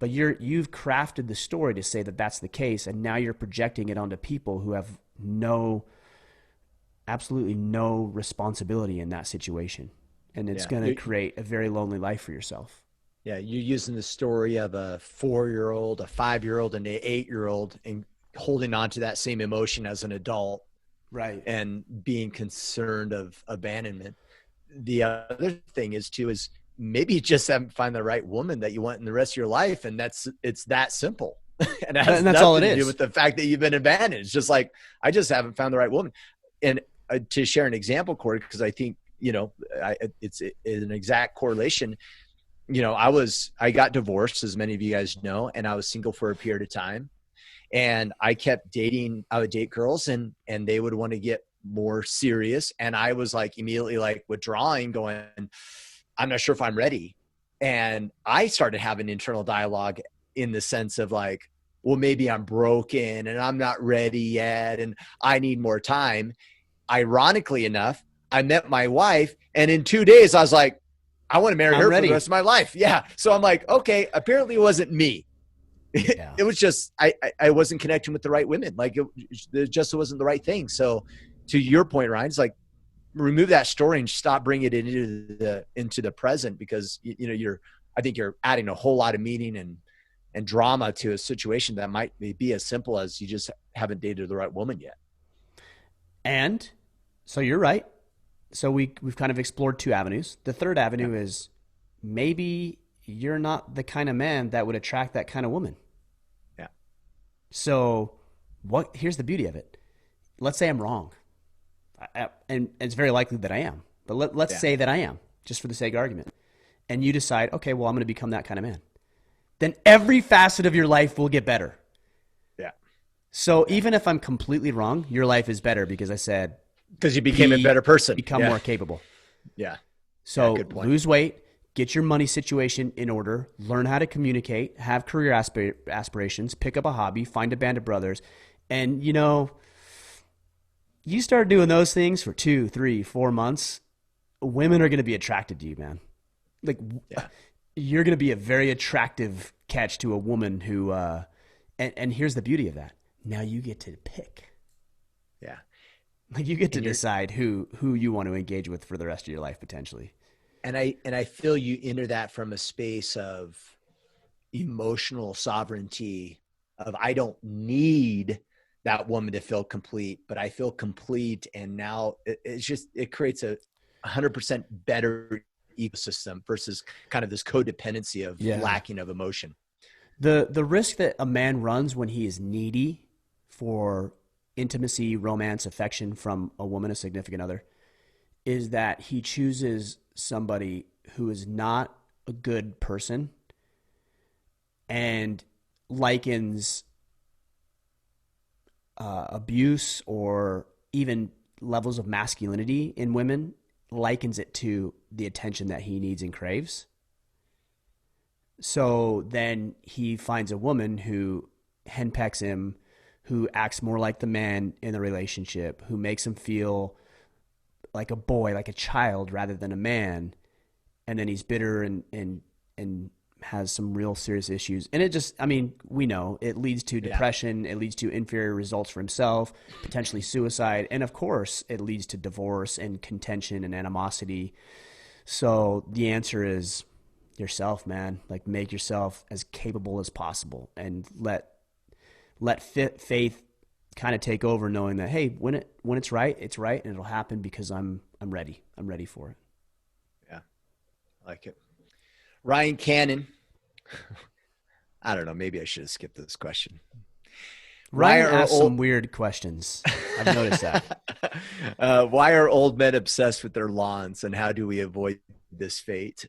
S1: But you've crafted the story to say that that's the case, and now you're projecting it onto people who have absolutely no responsibility in that situation. And it's going to create a very lonely life for yourself.
S2: Yeah, you're using the story of a 4-year-old, a 5-year-old, and an 8-year-old and holding on to that same emotion as an adult.
S1: Right.
S2: And being concerned of abandonment. The other thing is maybe you just haven't found the right woman that you want in the rest of your life. And it's that simple. And it has
S1: that's all it
S2: nothing to
S1: is.
S2: do with the fact that you've been abandoned. It's just like, I just haven't found the right woman. And to share an example, Corey, because I think, it's an exact correlation. I got divorced, as many of you guys know, and I was single for a period of time. And I kept dating, I would date girls and they would want to get more serious. And I was like immediately like withdrawing, going, I'm not sure if I'm ready. And I started having internal dialogue in the sense of like, well, maybe I'm broken and I'm not ready yet and I need more time. Ironically enough, I met my wife, and in 2 days I was like, I want to marry
S1: I'm
S2: her for the
S1: ready.
S2: rest of my life. Yeah. So I'm like, okay, apparently it wasn't me.
S1: Yeah.
S2: It was just, I wasn't connecting with the right women. Like it just wasn't the right thing. So to your point, Ryan, it's like, remove that story and stop bringing it into the present, because I think you're adding a whole lot of meaning and drama to a situation that might be as simple as you just haven't dated the right woman yet.
S1: And so you're right. So we've kind of explored two avenues. The third avenue is maybe you're not the kind of man that would attract that kind of woman.
S2: Yeah.
S1: So here's the beauty of it. Let's say I'm wrong. And it's very likely that I am. But let's say that I am, just for the sake of argument. And you decide, okay, well, I'm going to become that kind of man. Then every facet of your life will get better.
S2: Yeah.
S1: So even if I'm completely wrong, your life is better because I said,
S2: because you became a better person,
S1: become more capable.
S2: Yeah.
S1: So lose weight, get your money situation in order, learn how to communicate, have career aspirations, pick up a hobby, find a band of brothers. And, you start doing those things for 2, 3, 4 months, women are going to be attracted to you, man. Like, you're going to be a very attractive catch to a woman who, and here's the beauty of that. Now you get to pick.
S2: Yeah.
S1: Like you get to decide who you want to engage with for the rest of your life, potentially.
S2: And I feel you enter that from a space of emotional sovereignty of, I don't need that woman to feel complete, but I feel complete. And now it creates a 100% better ecosystem versus kind of this codependency of lacking of emotion.
S1: The risk that a man runs when he is needy for intimacy, romance, affection from a woman, a significant other, is that he chooses somebody who is not a good person and likens abuse or even levels of masculinity in women, likens it to the attention that he needs and craves. So then he finds a woman who henpecks him, who acts more like the man in the relationship, who makes him feel like a boy, like a child rather than a man. And then he's bitter and has some real serious issues. And it just, we know it leads to depression. It leads to inferior results for himself, potentially suicide. And of course it leads to divorce and contention and animosity. So the answer is yourself, man. Like, make yourself as capable as possible and let faith kind of take over, knowing that, hey, when it's right, it's right. And it'll happen because I'm ready. I'm ready for it.
S2: Yeah. I like it. Ryan Cannon. I don't know. Maybe I should have skipped this question.
S1: Ryan asked some weird questions. I've noticed that.
S2: Why are old men obsessed with their lawns, and how do we avoid this fate?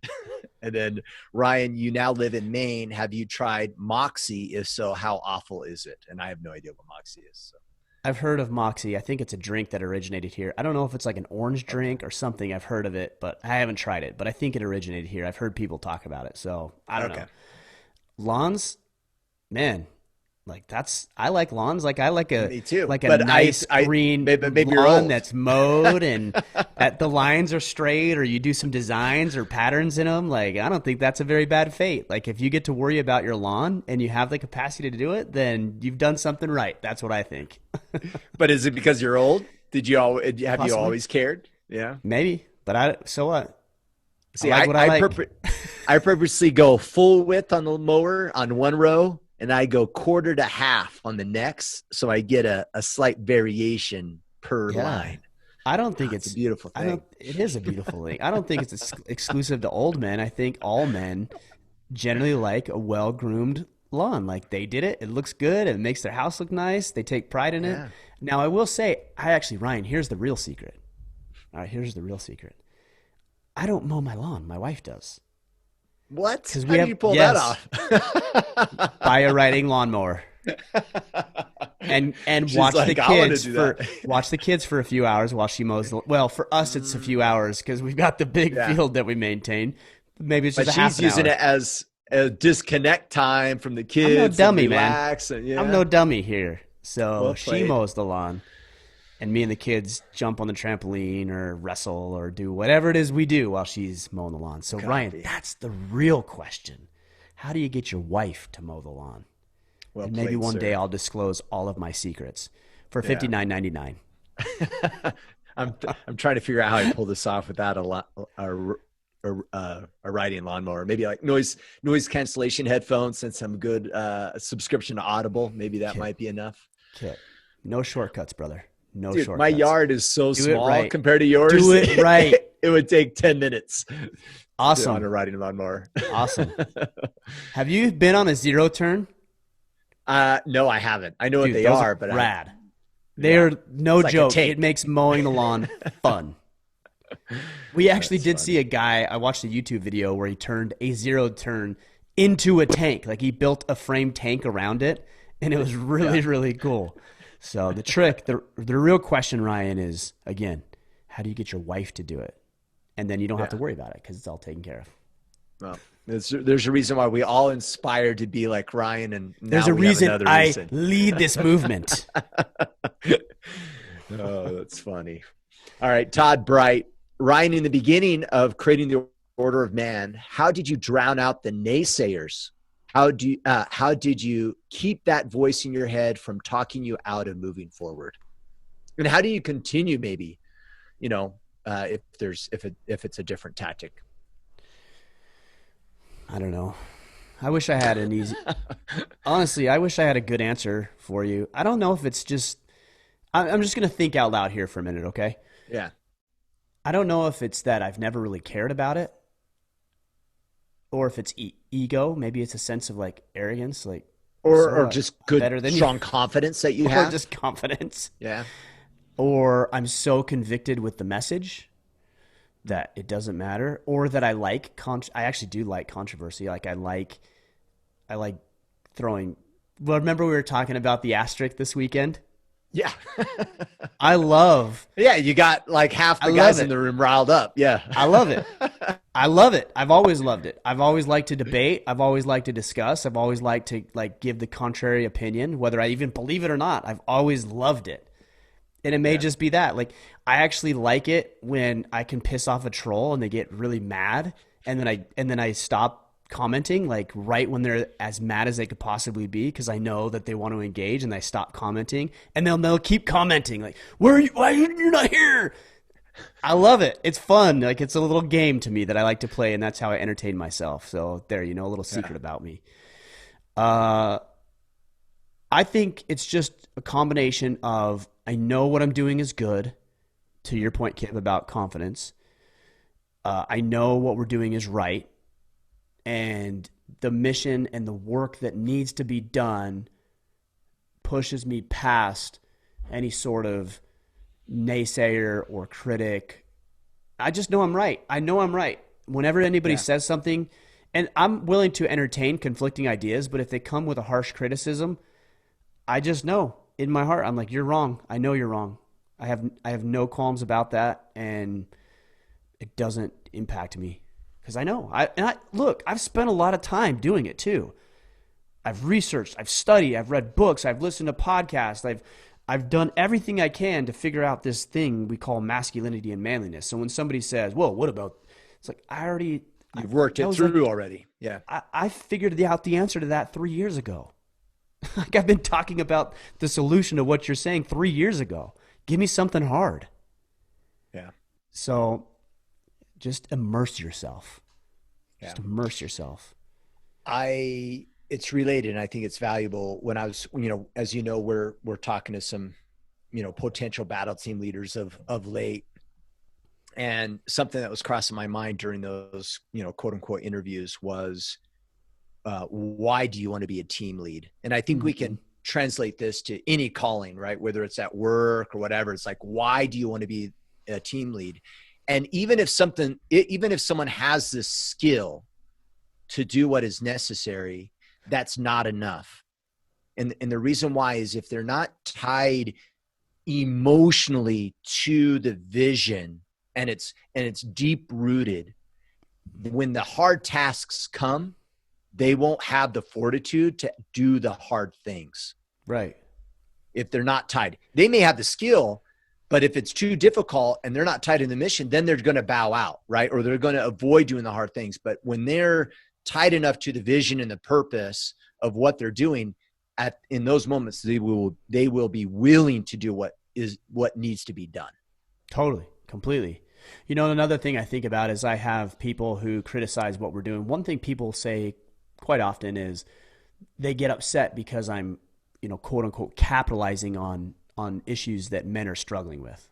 S2: And then, Ryan, you now live in Maine. Have you tried Moxie? If so, how awful is it? And I have no idea what Moxie is. So.
S1: I've heard of Moxie. I think it's a drink that originated here. I don't know if it's like an orange drink or something. I've heard of it, but I haven't tried it. But I think it originated here. I've heard people talk about it. So I don't know. Lawns, man, like I like lawns. Like I like a,
S2: Me too.
S1: Like a
S2: but
S1: nice green
S2: maybe
S1: lawn that's mowed and that the lines are straight, or you do some designs or patterns in them. Like, I don't think that's a very bad fate. Like, if you get to worry about your lawn and you have the capacity to do it, then you've done something right. That's what I think.
S2: But is it because you're old? Have you always cared? Yeah,
S1: maybe. But so what?
S2: See, I purposely go full width on the mower on one row, and I go quarter to half on the next, so I get a slight variation per line.
S1: I don't think
S2: it's a beautiful thing.
S1: It is a beautiful thing. I don't think it's exclusive to old men. I think all men generally like a well-groomed lawn. Like, they did it. It looks good. It makes their house look nice. They take pride in it. Now, I will say, Ryan, here's the real secret. All right, here's the real secret. I don't mow my lawn. My wife does.
S2: What? How do you pull that off?
S1: Buy a riding lawnmower. and
S2: She's like, I want to do that.
S1: watch the kids for a few hours while she mows the, well, for us it's a few hours because we've got the big
S2: Yeah.
S1: field that we maintain. Maybe it's just
S2: But
S1: a half
S2: she's
S1: an
S2: using
S1: hour.
S2: it as a disconnect time from the
S1: I'm no
S2: kids and
S1: dummy, man.
S2: relax. And
S1: I'm
S2: yeah,
S1: no dummy here. So
S2: well
S1: she
S2: played.
S1: mows the lawn, and me and the kids jump on the trampoline or wrestle or do whatever it is we do while she's mowing the lawn. So Ryan,
S2: Copy.
S1: that's the real question. How do you get your wife to mow the lawn?
S2: Well
S1: And maybe
S2: played,
S1: one day
S2: sir.
S1: I'll disclose all of my secrets for
S2: Yeah.
S1: $59.99.
S2: I'm trying to figure out how I pull this off without a riding lawnmower. Maybe like noise cancellation headphones, since I'm good subscription to Audible. Maybe that
S1: Kit,
S2: might be enough.
S1: Kit, no shortcuts, brother. No
S2: Dude, my
S1: shortcuts.
S2: yard is so
S1: Do it
S2: small
S1: right.
S2: compared to yours.
S1: Do it right.
S2: It would take 10 minutes on a
S1: Awesome.
S2: riding lawnmower.
S1: Awesome. Have you been on a zero turn?
S2: No, I haven't. I know what
S1: Dude,
S2: they
S1: those
S2: are, but
S1: rad. They are no
S2: It's like a
S1: joke.
S2: tank.
S1: It makes mowing the lawn fun. We actually
S2: That's
S1: did
S2: funny.
S1: see a guy. I watched a YouTube video where he turned a zero turn into a tank. Like he built a frame tank around it, and it was really cool. So the trick, the real question, Ryan, is again, how do you get your wife to do it? And then you don't have to worry about it because it's all taken care of.
S2: Well, there's a reason why we all inspired to be like Ryan, and now
S1: There's a
S2: we have
S1: reason
S2: another
S1: I
S2: reason.
S1: lead this movement.
S2: Oh, that's funny. All right, Todd Bright. Ryan, in the beginning of creating the Order of Man, how did you drown out the naysayers? How did you keep that voice in your head from talking you out of moving forward? And how do you continue, maybe, if it's a different tactic?
S1: I don't know. I wish I had an easy. Honestly, I wish I had a good answer for you. I don't know if it's just. I'm just going to think out loud here for a minute, okay?
S2: Yeah.
S1: I don't know if it's that I've never really cared about it, or if it's ego. Maybe it's a sense of like arrogance, like
S2: Or just good,
S1: better than
S2: strong
S1: you,
S2: confidence that you
S1: or
S2: have.
S1: just confidence,
S2: Yeah.
S1: or I'm so convicted with the message that it doesn't matter, or that I like. I actually do like controversy. Like I like throwing. Well, remember we were talking about the asterisk this weekend.
S2: Yeah.
S1: I love.
S2: Yeah. You got like half
S1: I
S2: the
S1: love
S2: guys
S1: it.
S2: in the room riled up. Yeah.
S1: I love it. I love it. I've always loved it. I've always liked to debate. I've always liked to discuss. I've always liked to like give the contrary opinion, whether I even believe it or not. I've always loved it. And it may just be that. Like I actually like it when I can piss off a troll and they get really mad, and then I stop commenting like right when they're as mad as they could possibly be, because I know that they want to engage, and I stop commenting, and they'll keep commenting like, "Where are you? Why you're not here?" I love it. It's fun. Like it's a little game to me that I like to play, and that's how I entertain myself. So there, a little secret about me. I think it's just a combination of I know what I'm doing is good. To your point, Kip, about confidence. I know what we're doing is right, and the mission and the work that needs to be done pushes me past any sort of naysayer or critic. I just know I'm right. I know I'm right. Whenever anybody says something, and I'm willing to entertain conflicting ideas, but if they come with a harsh criticism, I just know in my heart, I'm like, you're wrong. I know you're wrong. I have no qualms about that, and it doesn't impact me because I know. Look, I've spent a lot of time doing it too. I've researched, I've studied, I've read books, I've listened to podcasts, I've done everything I can to figure out this thing we call masculinity and manliness. So when somebody says, "Well, what about?" It's like
S2: You've worked it through already. Yeah.
S1: I figured out the answer to that 3 years ago. Like I've been talking about the solution to what you're saying 3 years ago. Give me something hard.
S2: Yeah.
S1: So just immerse yourself.
S2: Yeah.
S1: Just immerse yourself.
S2: It's related, and I think it's valuable. When I was, as you know, we're talking to some, potential battle team leaders of late, and something that was crossing my mind during those, quote unquote interviews was, why do you want to be a team lead? And I think we can translate this to any calling, right? Whether it's at work or whatever, it's like, why do you want to be a team lead? And even if someone has this skill to do what is necessary, that's not enough. And the reason why is if they're not tied emotionally to the vision, and it's deep rooted, when the hard tasks come, they won't have the fortitude to do the hard things.
S1: Right.
S2: If they're not tied, they may have the skill, but if it's too difficult and they're not tied in the mission, then they're going to bow out, right? Or they're going to avoid doing the hard things. But when they're tied enough to the vision and the purpose of what they're doing, in those moments, they will be willing to do what needs to be done.
S1: Totally. Completely. You know, another thing I think about is I have people who criticize what we're doing. One thing people say quite often is they get upset because I'm, you know, quote unquote, capitalizing on issues that men are struggling with.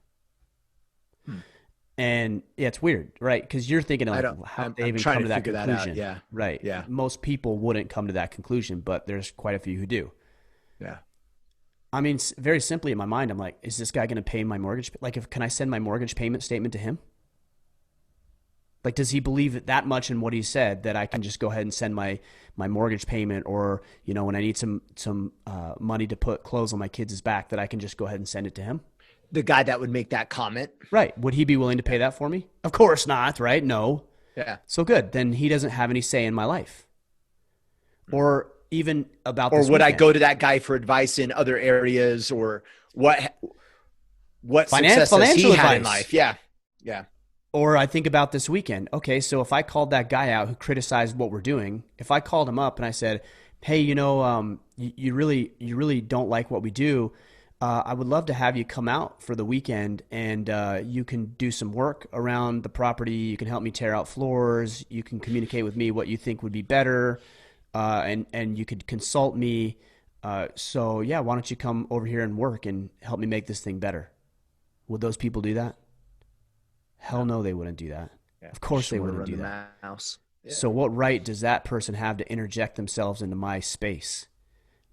S1: And yeah, it's weird, right? Because you're thinking like, how they even come to that conclusion.
S2: Yeah.
S1: Right.
S2: Yeah.
S1: Most people wouldn't come to that conclusion, but there's quite a few who do.
S2: Yeah.
S1: I mean, very simply in my mind, I'm like, is this guy going to pay my mortgage? Like, can I send my mortgage payment statement to him? Like, does he believe that much in what he said that I can just go ahead and send my mortgage payment, or, you know, when I need some money to put clothes on my kids' back, that I can just go ahead and send it to him?
S2: The guy that would make that comment.
S1: Right. Would he be willing to pay that for me? Of course not, right? No.
S2: Yeah.
S1: So good. Then he doesn't have any say in my life. Or even about
S2: this. Or would
S1: weekend.
S2: I go to that guy for advice in other areas, or what success has he had in life? Yeah. Yeah.
S1: Or I think about this weekend. Okay, so if I called that guy out who criticized what we're doing, if I called him up and I said, hey, you know, you really don't like what we do, I would love to have you come out for the weekend, and you can do some work around the property. You can help me tear out floors. You can communicate with me what you think would be better, and you could consult me. So yeah, why don't you come over here and work and help me make this thing better? Would those people do that? Hell no, they wouldn't do that. Yeah, of course they wouldn't do that. Yeah. So what right does that person have to interject themselves into my space?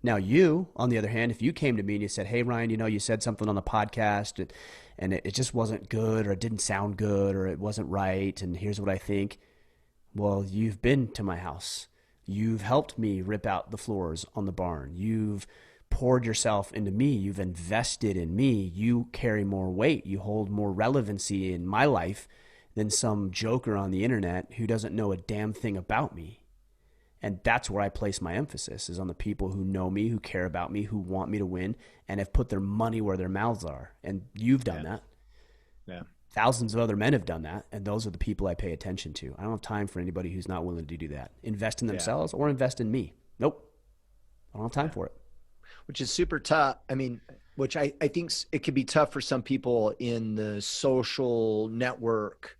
S1: Now you, on the other hand, if you came to me and you said, hey, Ryan, you know, you said something on the podcast and it just wasn't good, or it didn't sound good, or it wasn't right, and here's what I think. Well, you've been to my house. You've helped me rip out the floors on the barn. You've poured yourself into me. You've invested in me. You carry more weight. You hold more relevancy in my life than some joker on the internet who doesn't know a damn thing about me. And that's where I place my emphasis, is on the people who know me, who care about me, who want me to win, and have put their money where their mouths are. And you've done that.
S2: Yeah.
S1: Thousands of other men have done that, and those are the people I pay attention to. I don't have time for anybody who's not willing to do that. Invest in themselves or invest in me. Nope. I don't have time for it.
S2: Which is super tough. I mean, which I think it can be tough for some people in the social network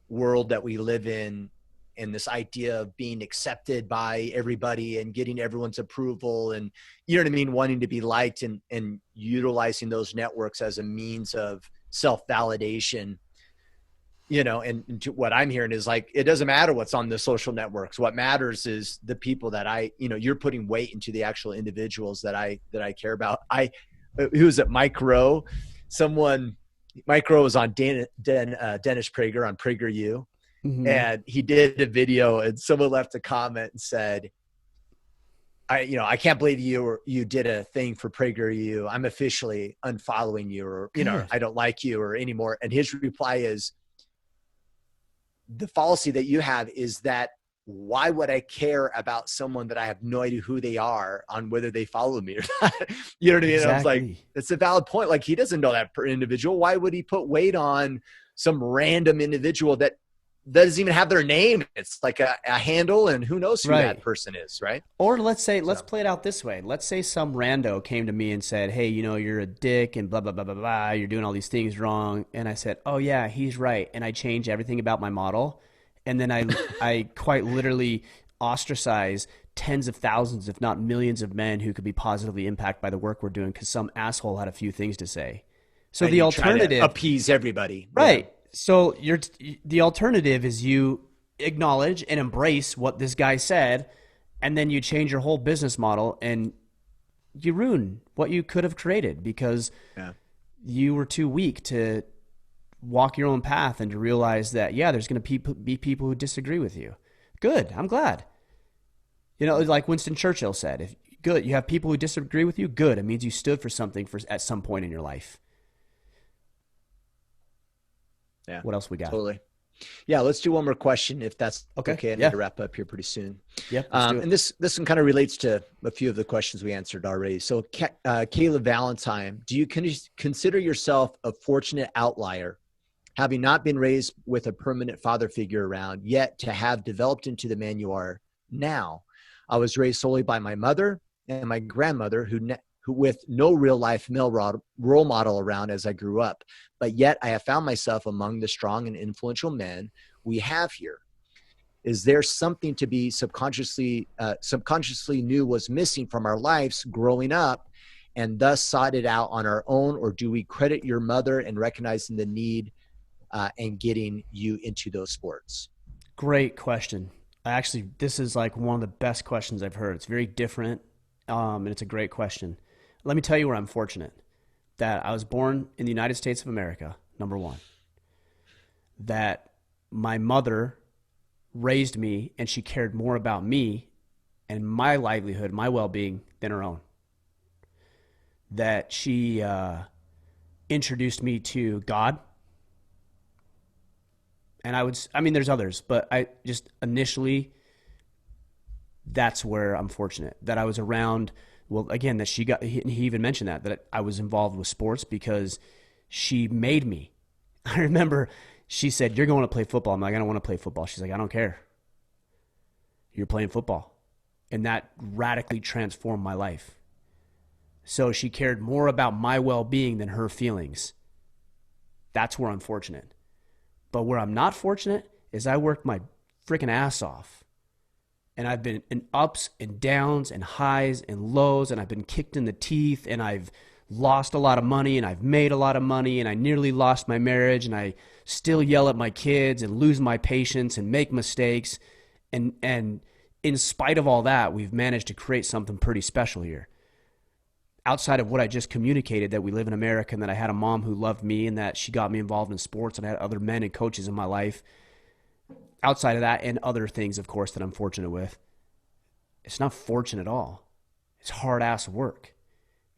S2: world that we live in, and this idea of being accepted by everybody and getting everyone's approval, and, you know what I mean, wanting to be liked, and utilizing those networks as a means of self-validation. You know, and what I'm hearing is like, it doesn't matter what's on the social networks. What matters is the people that you're putting weight into the actual individuals that I care about. Who was it? Mike Rowe. Mike Rowe was on Dennis Prager on PragerU. Mm-hmm. And he did a video, and someone left a comment and said, I can't believe you did a thing for PragerU. I'm officially unfollowing you, or, you know, I don't like you or anymore. And his reply is, the fallacy that you have is that, why would I care about someone that I have no idea who they are on whether they follow me or not? You know what I mean? Exactly. I was like, that's a valid point. Like, he doesn't know that individual. Why would he put weight on some random individual that doesn't even have their name? It's like a handle, and who knows who that person is, right?
S1: Or let's play it out this way. Let's say some rando came to me and said, hey, you know, you're a dick and blah, blah, blah, blah, blah. You're doing all these things wrong. And I said, oh yeah, he's right. And I change everything about my model. And then I quite literally ostracize tens of thousands, if not millions of men who could be positively impacted by the work we're doing because some asshole had a few things to say. So and the alternative,
S2: try to appease everybody.
S1: Right. Yeah. So the alternative is you acknowledge and embrace what this guy said, and then you change your whole business model, and you ruin what you could have created because you were too weak to walk your own path and to realize that, there's going to be people who disagree with you. Good. I'm glad. You know, like Winston Churchill said, if Good. You have people who disagree with you? Good. It means you stood for something at some point in your life.
S2: Yeah.
S1: What else we got?
S2: Totally. Yeah, let's do one more question if that's okay. I need to wrap up here pretty soon.
S1: Yep. Let's do it.
S2: And this one kind of relates to a few of the questions we answered already. So, Caleb Valentine, do you consider yourself a fortunate outlier, having not been raised with a permanent father figure around, yet to have developed into the man you are now? I was raised solely by my mother and my grandmother, who with no real life male role model around as I grew up. But yet I have found myself among the strong and influential men we have here. Is there something to be subconsciously knew was missing from our lives growing up and thus sought it out on our own? Or do we credit your mother in recognizing the need and getting you into those sports?
S1: Great question. Actually, this is like one of the best questions I've heard. It's very different, and it's a great question. Let me tell you where I'm fortunate. That I was born in the United States of America, number one. That my mother raised me and she cared more about me and my livelihood, my well-being than her own. That she introduced me to God. And there's others, but I just initially, that's where I'm fortunate that I was around. Well, again, that he even mentioned that I was involved with sports because she made me. I remember she said, "You're going to play football." I'm like, "I don't want to play football." She's like, "I don't care. You're playing football." And that radically transformed my life. So she cared more about my well-being than her feelings. That's where I'm fortunate. But where I'm not fortunate is I worked my freaking ass off. And I've been in ups and downs and highs and lows, and I've been kicked in the teeth, and I've lost a lot of money, and I've made a lot of money, and I nearly lost my marriage, and I still yell at my kids and lose my patience and make mistakes. And in spite of all that, we've managed to create something pretty special here. Outside of what I just communicated, that we live in America and that I had a mom who loved me and that she got me involved in sports and I had other men and coaches in my life. Outside of that and other things, of course, that I'm fortunate with, it's not fortunate at all. It's hard-ass work.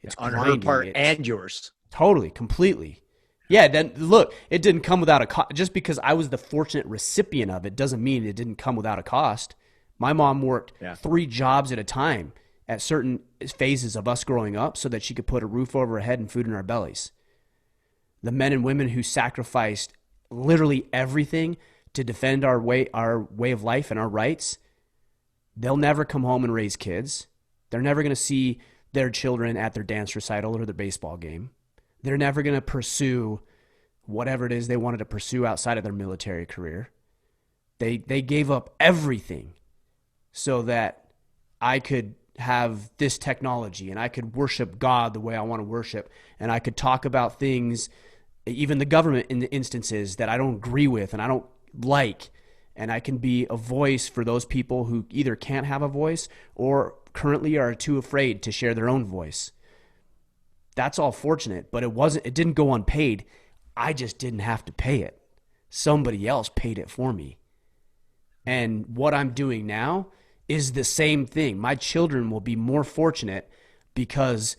S1: It's
S2: on her part and yours.
S1: Totally, completely. Yeah, then look, it didn't come without a cost. Just because I was the fortunate recipient of it doesn't mean it didn't come without a cost. My mom worked 3 jobs at a time at certain phases of us growing up so that she could put a roof over her head and food in our bellies. The men and women who sacrificed literally everything to defend our way of life and our rights, they'll never come home and raise kids. They're never going to see their children at their dance recital or their baseball game. They're never going to pursue whatever it is they wanted to pursue outside of their military career. They gave up everything so that I could have this technology and I could worship God the way I want to worship, and I could talk about things, even the government in the instances that I don't agree with and I don't like, and I can be a voice for those people who either can't have a voice or currently are too afraid to share their own voice. That's all fortunate, but it didn't go unpaid. I just didn't have to pay it. Somebody else paid it for me. And what I'm doing now is the same thing. My children will be more fortunate because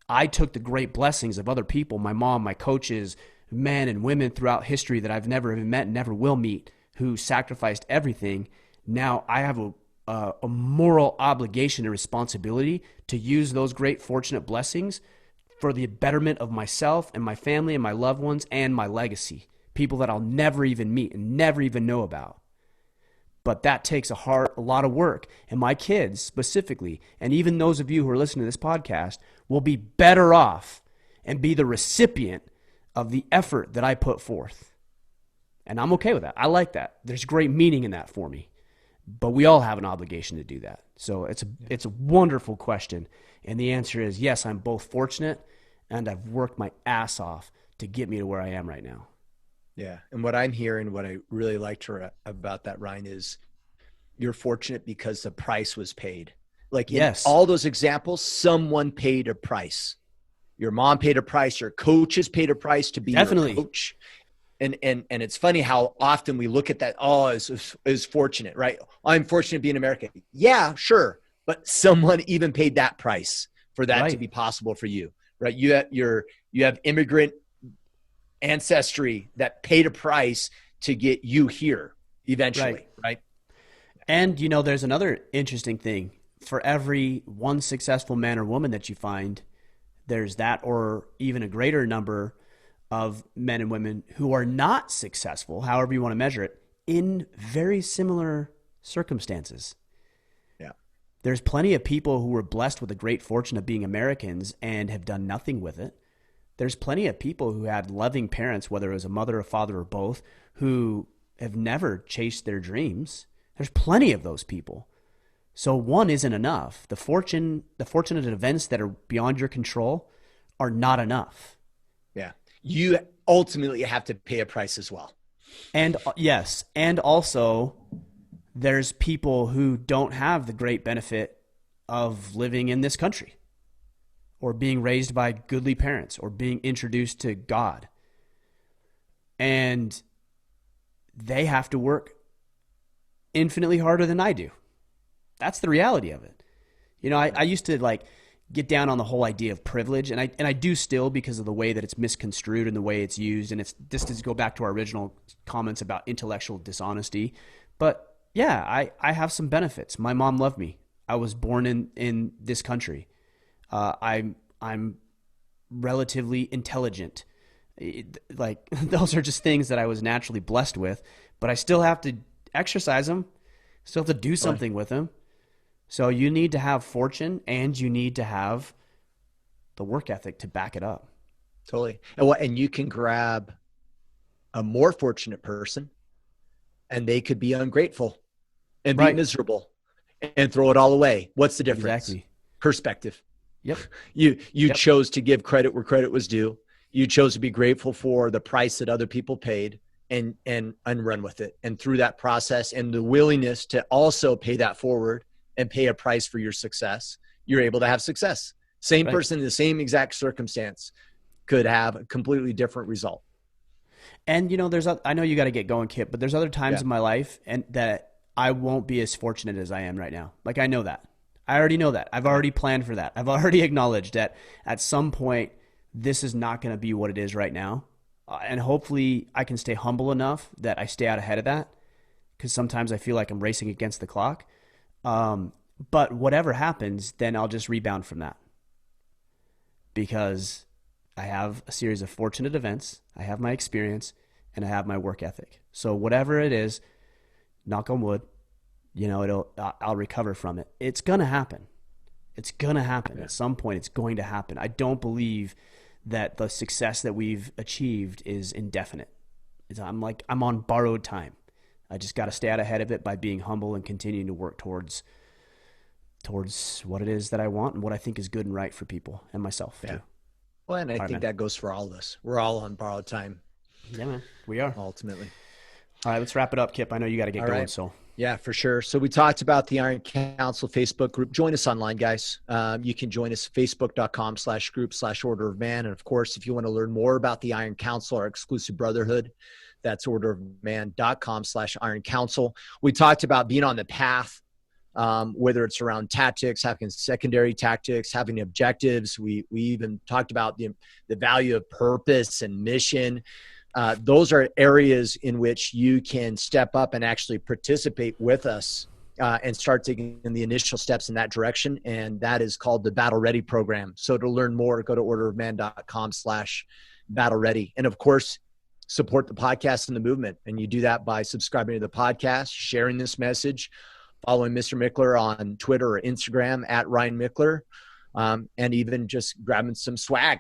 S1: I took the great blessings of other people, my mom, my coaches, men and women throughout history that I've never even met and never will meet, who sacrificed everything. Now I have a moral obligation and responsibility to use those great fortunate blessings for the betterment of myself and my family and my loved ones and my legacy, people that I'll never even meet and never even know about. But that takes a lot of work. And my kids specifically, and even those of you who are listening to this podcast, will be better off and be the recipient of the effort that I put forth. And I'm okay with that. I like that. There's great meaning in that for me. But we all have an obligation to do that. So it's a wonderful question. And the answer is yes, I'm both fortunate and I've worked my ass off to get me to where I am right now.
S2: Yeah. And what I'm hearing, what I really liked about that, Ryan, is you're fortunate because the price was paid. Like in all those examples, someone paid a price. Your mom paid a price. Your coaches paid a price to be your coach. And it's funny how often we look at that, as fortunate, right? I'm fortunate to be in America. Yeah, sure. but someone even paid that price for that to
S1: Right.
S2: be possible for you, right? You have immigrant ancestry that paid a price to get you here
S1: Right.
S2: eventually, right?
S1: And, there's another interesting thing. For every one successful man or woman that you find, there's that or even a greater number of men and women who are not successful, however you want to measure it, in very similar circumstances.
S2: Yeah.
S1: There's plenty of people who were blessed with the great fortune of being Americans and have done nothing with it. There's plenty of people who had loving parents, whether it was a mother, a father, or both, who have never chased their dreams. There's plenty of those people. So one isn't enough. The fortunate events that are beyond your control are not enough.
S2: Yeah. You ultimately have to pay a price as well.
S1: And yes, and also there's people who don't have the great benefit of living in this country or being raised by goodly parents or being introduced to God. And they have to work infinitely harder than I do. That's the reality of it. I used to get down on the whole idea of privilege, and I do still, because of the way that it's misconstrued and the way it's used, and it's just to go back to our original comments about intellectual dishonesty. But yeah, I have some benefits. My mom loved me. I was born in this country. I'm relatively intelligent. Those are just things that I was naturally blessed with, but I still have to exercise them. Still have to do something with them. So you need to have fortune, and you need to have the work ethic to back it up.
S2: Totally. And you can grab a more fortunate person and they could be ungrateful and be miserable and throw it all away. What's the difference?
S1: Exactly.
S2: Perspective.
S1: Yep.
S2: You chose to give credit where credit was due. You chose to be grateful for the price that other people paid and run with it. And through that process and the willingness to also pay that forward and pay a price for your success, you're able to have success. Same person in the same exact circumstance could have a completely different result.
S1: And I know you got to get going, Kip, but there's other times in my life and that I won't be as fortunate as I am right now. I know that. I already know that. I've already planned for that. I've already acknowledged that at some point this is not going to be what it is right now. And hopefully I can stay humble enough that I stay out ahead of that, because sometimes I feel like I'm racing against the clock. But whatever happens, then I'll just rebound from that, because I have a series of fortunate events, I have my experience, and I have my work ethic. So whatever it is, knock on wood, I'll recover from it. It's going to happen. It's going to happen. At some point, it's going to happen. I don't believe that the success that we've achieved is indefinite. I'm on borrowed time. I just got to stay out ahead of it by being humble and continuing to work towards what it is that I want and what I think is good and right for people and myself too.
S2: Well, and I think that goes for all of us. We're all on borrowed time.
S1: Yeah, man. We are.
S2: Ultimately.
S1: All right, let's wrap it up, Kip. I know you got to get going.
S2: Right.
S1: So
S2: yeah, for sure. So we talked about the Iron Council Facebook group. Join us online, guys. You can join us facebook.com/group/order-of-man. And of course, if you want to learn more about the Iron Council, our exclusive brotherhood, that's orderofman.com/Iron Council. We talked about being on the path, whether it's around tactics, having secondary tactics, having objectives. We even talked about the value of purpose and mission. Those are areas in which you can step up and actually participate with us and start taking the initial steps in that direction. And that is called the Battle Ready program. So to learn more, go to orderofman.com/battle ready. And of course, support the podcast and the movement. And you do that by subscribing to the podcast, sharing this message, following Mr. Mickler on Twitter or Instagram at Ryan Mickler, and even just grabbing some swag.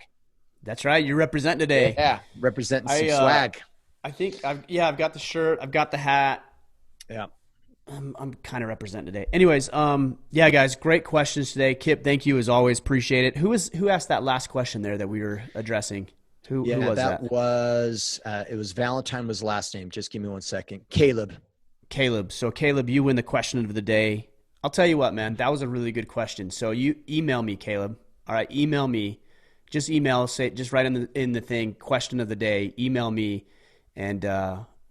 S1: That's right. You're representing today.
S2: Yeah, representing some swag.
S1: I think I've got the shirt. I've got the hat.
S2: Yeah.
S1: I'm kind of representing today. Anyways, yeah, guys, great questions today. Kip, thank you as always. Appreciate it. Who asked that last question there that we were addressing? Who was that?
S2: It was Valentine was the last name. Just give me 1 second. Caleb.
S1: So Caleb, you win the question of the day. I'll tell you what, man, that was a really good question. So you email me, Caleb. All right, email me. Just write in the thing, question of the day, email me, and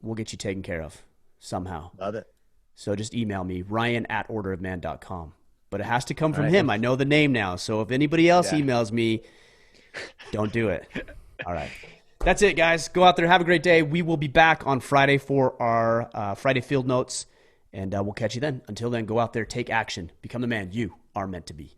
S1: we'll get you taken care of somehow.
S2: Love it.
S1: So just email me, Ryan@orderofman.com. but it has to come from
S2: right.
S1: him. I know the name now. So if anybody else
S2: Yeah.
S1: emails me, don't do it. All right. That's it, guys. Go out there. Have a great day. We will be back on Friday for our Friday field notes, and we'll catch you then. Until then, go out there, take action, become the man you are meant to be.